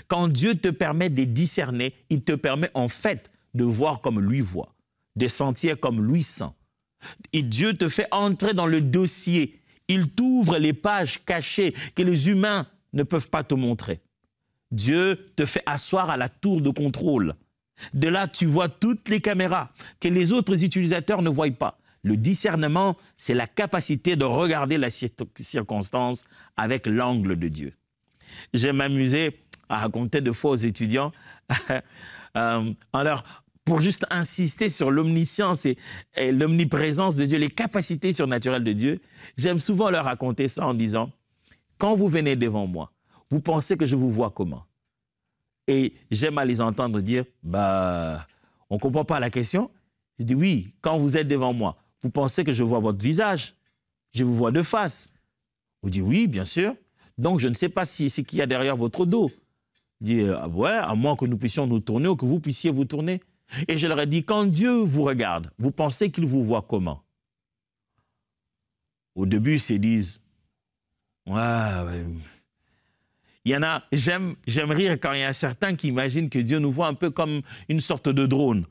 Quand Dieu te permet de discerner, il te permet en fait de voir comme lui voit, de sentir comme lui sent. Et Dieu te fait entrer dans le dossier. Il t'ouvre les pages cachées que les humains ne peuvent pas te montrer. Dieu te fait asseoir à la tour de contrôle. De là, tu vois toutes les caméras que les autres utilisateurs ne voient pas. Le discernement, c'est la capacité de regarder la circonstance avec l'angle de Dieu. J'aime m'amuser à raconter de fois aux étudiants, pour juste insister sur l'omniscience et l'omniprésence de Dieu, les capacités surnaturelles de Dieu, j'aime souvent leur raconter ça en disant, quand vous venez devant moi, vous pensez que je vous vois comment? Et j'aime à les entendre dire, on ne comprend pas la question. Je dis, oui, quand vous êtes devant moi, vous pensez que je vois votre visage, je vous vois de face. Vous dites, oui, bien sûr. Donc, je ne sais pas ce qu'il y a derrière votre dos. Je dis, ouais, à moins que nous puissions nous tourner ou que vous puissiez vous tourner. Et je leur ai dit, quand Dieu vous regarde, vous pensez qu'il vous voit comment? Au début, ils se disent, ouais. Il y en a, j'aime rire quand il y a certains qui imaginent que Dieu nous voit un peu comme une sorte de drone,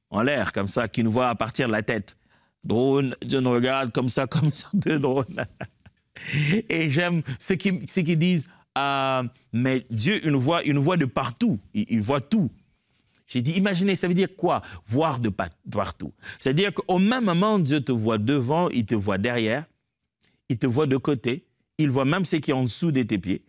en l'air, comme ça, qui nous voit à partir de la tête. Drone, Dieu nous regarde comme ça, comme une sorte de drone. Et j'aime ceux qui disent, mais Dieu, il nous voit de partout, il voit tout. J'ai dit, imaginez, ça veut dire quoi? Voir de partout. C'est-à-dire qu'au même moment, Dieu te voit devant, il te voit derrière, il te voit de côté, il voit même ce qui est en dessous de tes pieds,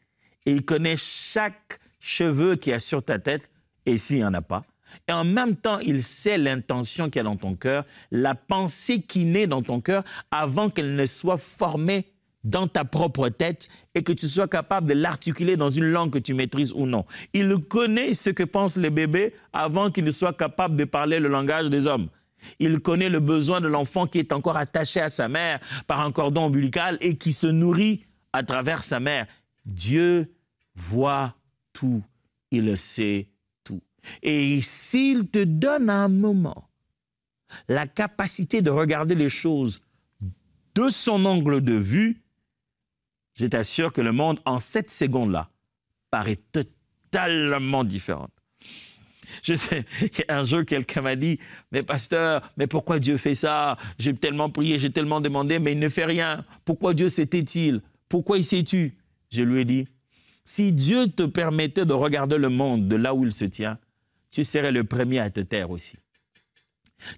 et il connaît chaque cheveu qu'il y a sur ta tête, et s'il n'y en a pas. Et en même temps, il sait l'intention qu'il y a dans ton cœur, la pensée qui naît dans ton cœur, avant qu'elle ne soit formée dans ta propre tête et que tu sois capable de l'articuler dans une langue que tu maîtrises ou non. Il connaît ce que pensent les bébés avant qu'ils ne soient capables de parler le langage des hommes. Il connaît le besoin de l'enfant qui est encore attaché à sa mère par un cordon ombilical et qui se nourrit à travers sa mère. Dieu voit tout, il sait tout. Et s'il te donne à un moment la capacité de regarder les choses de son angle de vue, je t'assure que le monde, en cette seconde-là, paraît totalement différent. Je sais qu'un jour, quelqu'un m'a dit, mais pasteur, mais pourquoi Dieu fait ça? J'ai tellement prié, j'ai tellement demandé, mais il ne fait rien. Pourquoi Dieu s'était-il? Pourquoi il s'est tu? Je lui ai dit, si Dieu te permettait de regarder le monde de là où il se tient, tu serais le premier à te taire aussi.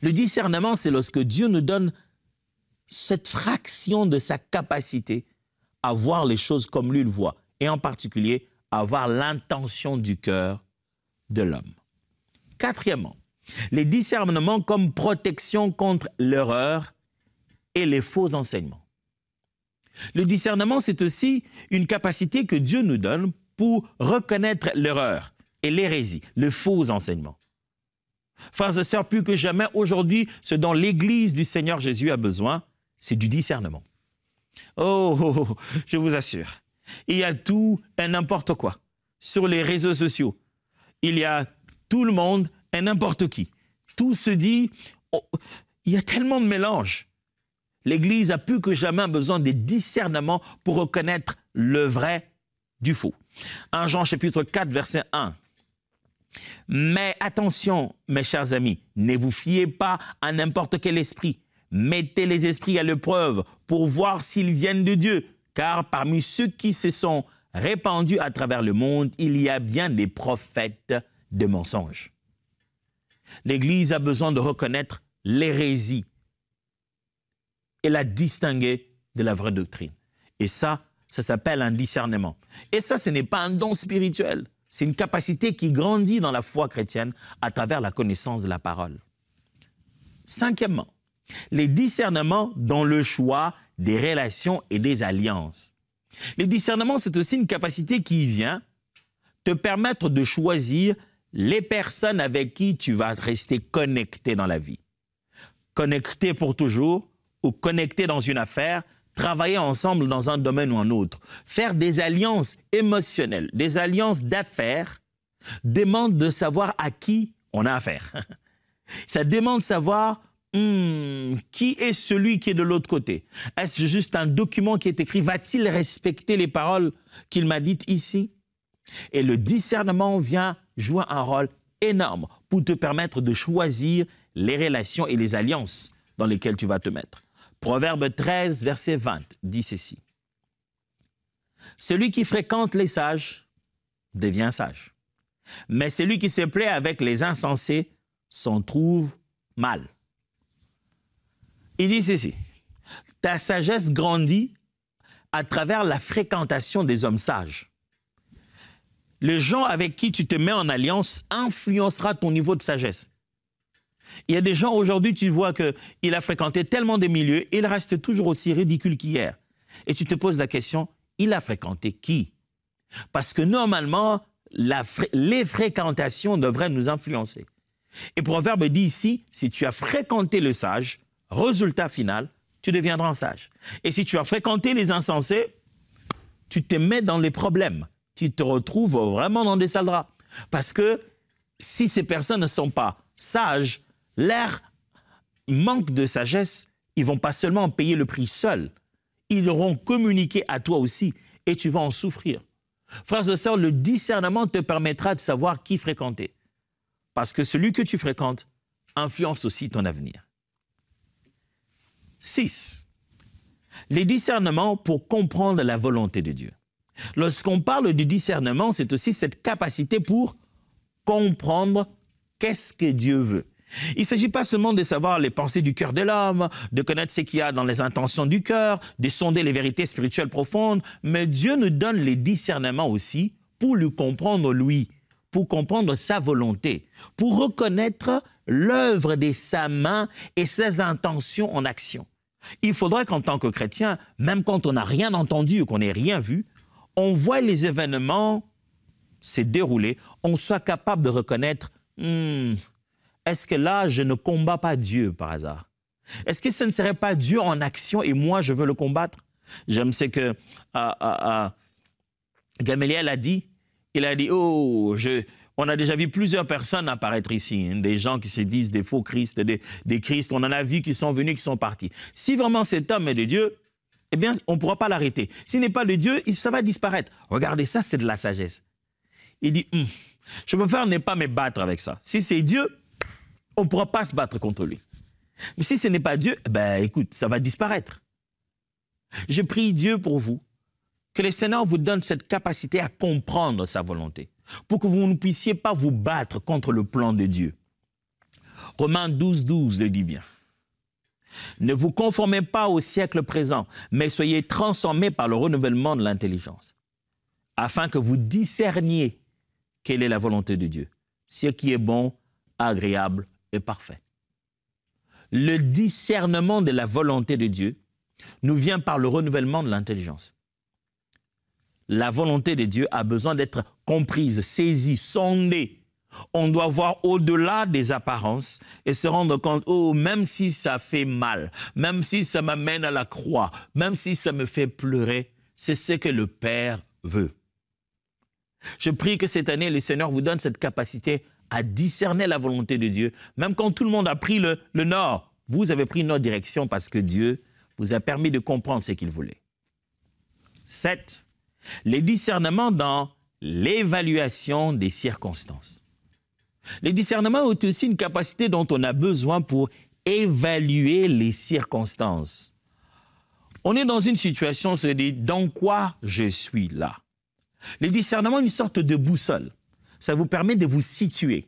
Le discernement, c'est lorsque Dieu nous donne cette fraction de sa capacité à voir les choses comme lui le voit, et en particulier, à voir l'intention du cœur de l'homme. Quatrièmement, les discernements comme protection contre l'erreur et les faux enseignements. Le discernement, c'est aussi une capacité que Dieu nous donne pour reconnaître l'erreur et l'hérésie, le faux enseignement. Frères et sœurs, plus que jamais aujourd'hui, ce dont l'Église du Seigneur Jésus a besoin, c'est du discernement. Oh, je vous assure, il y a tout et n'importe quoi sur les réseaux sociaux. Il y a tout le monde et n'importe qui. Tout se dit, oh, il y a tellement de mélange. L'Église a plus que jamais besoin de discernement pour reconnaître le vrai du faux. 1 Jean chapitre 4, verset 1. Mais attention, mes chers amis, ne vous fiez pas à n'importe quel esprit. Mettez les esprits à l'épreuve pour voir s'ils viennent de Dieu. Car parmi ceux qui se sont répandus à travers le monde, il y a bien des prophètes de mensonges. L'Église a besoin de reconnaître l'hérésie et la distinguer de la vraie doctrine. Et ça s'appelle un discernement. Et ça, ce n'est pas un don spirituel. C'est une capacité qui grandit dans la foi chrétienne à travers la connaissance de la parole. Cinquièmement, les discernements dans le choix des relations et des alliances. Les discernements, c'est aussi une capacité qui vient te permettre de choisir les personnes avec qui tu vas rester connecté dans la vie. Connecté pour toujours ou connecté dans une affaire, travailler ensemble dans un domaine ou un autre. Faire des alliances émotionnelles, des alliances d'affaires, demande de savoir à qui on a affaire. Ça demande de savoir qui est celui qui est de l'autre côté. Est-ce juste un document qui est écrit? Va-t-il respecter les paroles qu'il m'a dites ici? Et le discernement vient jouer un rôle énorme pour te permettre de choisir les relations et les alliances dans lesquelles tu vas te mettre. Proverbe 13, verset 20, dit ceci. Celui qui fréquente les sages devient sage, mais celui qui se plaît avec les insensés s'en trouve mal. Il dit ceci, ta sagesse grandit à travers la fréquentation des hommes sages. Les gens avec qui tu te mets en alliance influencera ton niveau de sagesse. Il y a des gens aujourd'hui, tu vois qu'il a fréquenté tellement de milieux, il reste toujours aussi ridicule qu'hier. Et tu te poses la question, il a fréquenté qui? Parce que normalement, les fréquentations devraient nous influencer. Et Proverbe dit ici, si tu as fréquenté le sage, résultat final, tu deviendras un sage. Et si tu as fréquenté les insensés, tu te mets dans les problèmes. Tu te retrouves vraiment dans des sales draps. Parce que si ces personnes ne sont pas sages, leur manque de sagesse, ils ne vont pas seulement payer le prix seuls, ils auront communiqué à toi aussi et tu vas en souffrir. Frères et sœurs, le discernement te permettra de savoir qui fréquenter. Parce que celui que tu fréquentes influence aussi ton avenir. 6. Les discernements pour comprendre la volonté de Dieu. Lorsqu'on parle du discernement, c'est aussi cette capacité pour comprendre qu'est-ce que Dieu veut. Il ne s'agit pas seulement de savoir les pensées du cœur de l'homme, de connaître ce qu'il y a dans les intentions du cœur, de sonder les vérités spirituelles profondes, mais Dieu nous donne les discernements aussi pour le comprendre lui, pour comprendre sa volonté, pour reconnaître l'œuvre de sa main et ses intentions en action. Il faudrait qu'en tant que chrétien, même quand on n'a rien entendu ou qu'on n'ait rien vu, on voit les événements se dérouler, on soit capable de reconnaître est-ce que là, je ne combats pas Dieu par hasard? Est-ce que ce ne serait pas Dieu en action et moi, je veux le combattre? J'aime ce que Gamaliel a dit. Il a dit, oh, On a déjà vu plusieurs personnes apparaître ici, hein, des gens qui se disent des faux Christ, des Christ. On en a vu qui sont venus, qui sont partis. Si vraiment cet homme est de Dieu, eh bien, on ne pourra pas l'arrêter. S'il n'est pas de Dieu, ça va disparaître. Regardez, ça, c'est de la sagesse. Il dit, je préfère ne pas me battre avec ça. Si c'est Dieu, on ne pourra pas se battre contre lui. Mais si ce n'est pas Dieu, ben écoute, ça va disparaître. Je prie Dieu pour vous, que le Seigneur vous donne cette capacité à comprendre sa volonté, pour que vous ne puissiez pas vous battre contre le plan de Dieu. Romains 12, 12 le dit bien. Ne vous conformez pas au siècle présent, mais soyez transformés par le renouvellement de l'intelligence, afin que vous discerniez quelle est la volonté de Dieu, ce qui est bon, agréable et parfait. Le discernement de la volonté de Dieu nous vient par le renouvellement de l'intelligence. La volonté de Dieu a besoin d'être comprise, saisie, sondée. On doit voir au-delà des apparences et se rendre compte, oh, même si ça fait mal, même si ça m'amène à la croix, même si ça me fait pleurer, c'est ce que le Père veut. Je prie que cette année, le Seigneur vous donne cette capacité à discerner la volonté de Dieu. Même quand tout le monde a pris le nord, vous avez pris une autre direction parce que Dieu vous a permis de comprendre ce qu'il voulait. 7. Les discernements dans l'évaluation des circonstances. Le discernement est aussi une capacité dont on a besoin pour évaluer les circonstances. On est dans une situation, on se dit, dans quoi je suis là? Le discernement est une sorte de boussole. Ça vous permet de vous situer.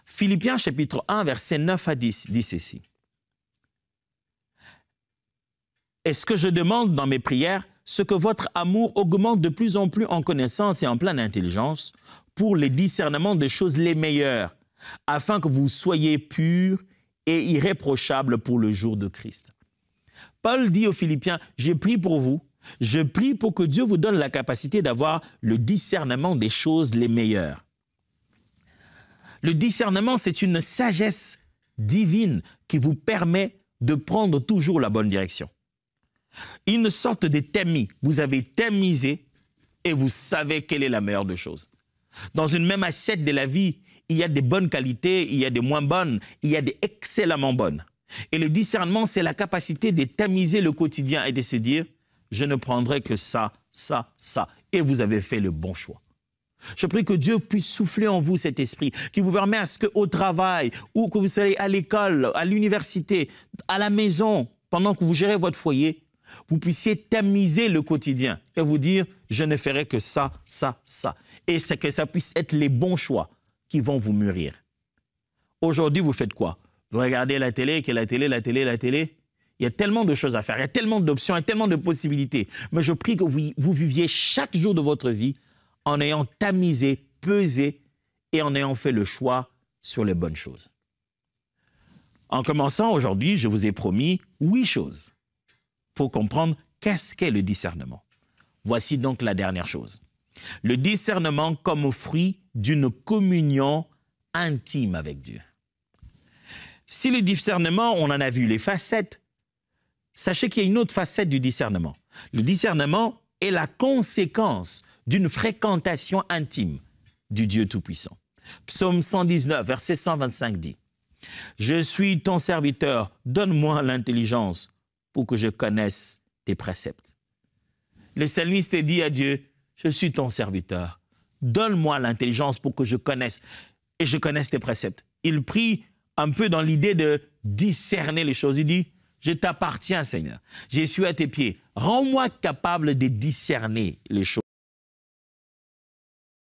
Philippiens chapitre 1, versets 9 à 10 dit ceci. Est-ce que je demande dans mes prières ce que votre amour augmente de plus en plus en connaissance et en pleine intelligence pour le discernement des choses les meilleures, afin que vous soyez purs et irréprochables pour le jour de Christ. Paul dit aux Philippiens, j'ai prié pour vous, je prie pour que Dieu vous donne la capacité d'avoir le discernement des choses les meilleures. Le discernement, c'est une sagesse divine qui vous permet de prendre toujours la bonne direction. Une sorte de tamis. Vous avez tamisé et vous savez quelle est la meilleure des choses. Dans une même assiette de la vie, il y a des bonnes qualités, il y a des moins bonnes, il y a des excellemment bonnes. Et le discernement, c'est la capacité de tamiser le quotidien et de se dire, je ne prendrai que ça, ça, ça. Et vous avez fait le bon choix. Je prie que Dieu puisse souffler en vous cet esprit, qui vous permet à ce qu'au travail, ou que vous soyez à l'école, à l'université, à la maison, pendant que vous gérez votre foyer, vous puissiez tamiser le quotidien et vous dire, je ne ferai que ça, ça, ça. Et c'est que ça puisse être les bons choix qui vont vous mûrir. Aujourd'hui, vous faites quoi? Vous regardez la télé, la télé. Il y a tellement de choses à faire, il y a tellement d'options, il y a tellement de possibilités. Mais je prie que vous viviez chaque jour de votre vie en ayant tamisé, pesé et en ayant fait le choix sur les bonnes choses. En commençant aujourd'hui, je vous ai promis 8 choses pour comprendre qu'est-ce qu'est le discernement. Voici donc la dernière chose. Le discernement comme fruit d'une communion intime avec Dieu. Si le discernement, on en a vu les facettes, sachez qu'il y a une autre facette du discernement. Le discernement est la conséquence d'une fréquentation intime du Dieu Tout-Puissant. Psaume 119, verset 125 dit « Je suis ton serviteur, donne-moi l'intelligence pour que je connaisse tes préceptes. » Le psalmiste dit à Dieu, « Je suis ton serviteur, donne-moi l'intelligence pour que je connaisse tes préceptes. » Il prie un peu dans l'idée de discerner les choses. Il dit, « Je t'appartiens, Seigneur. Je suis à tes pieds. Rends-moi capable de discerner les choses. »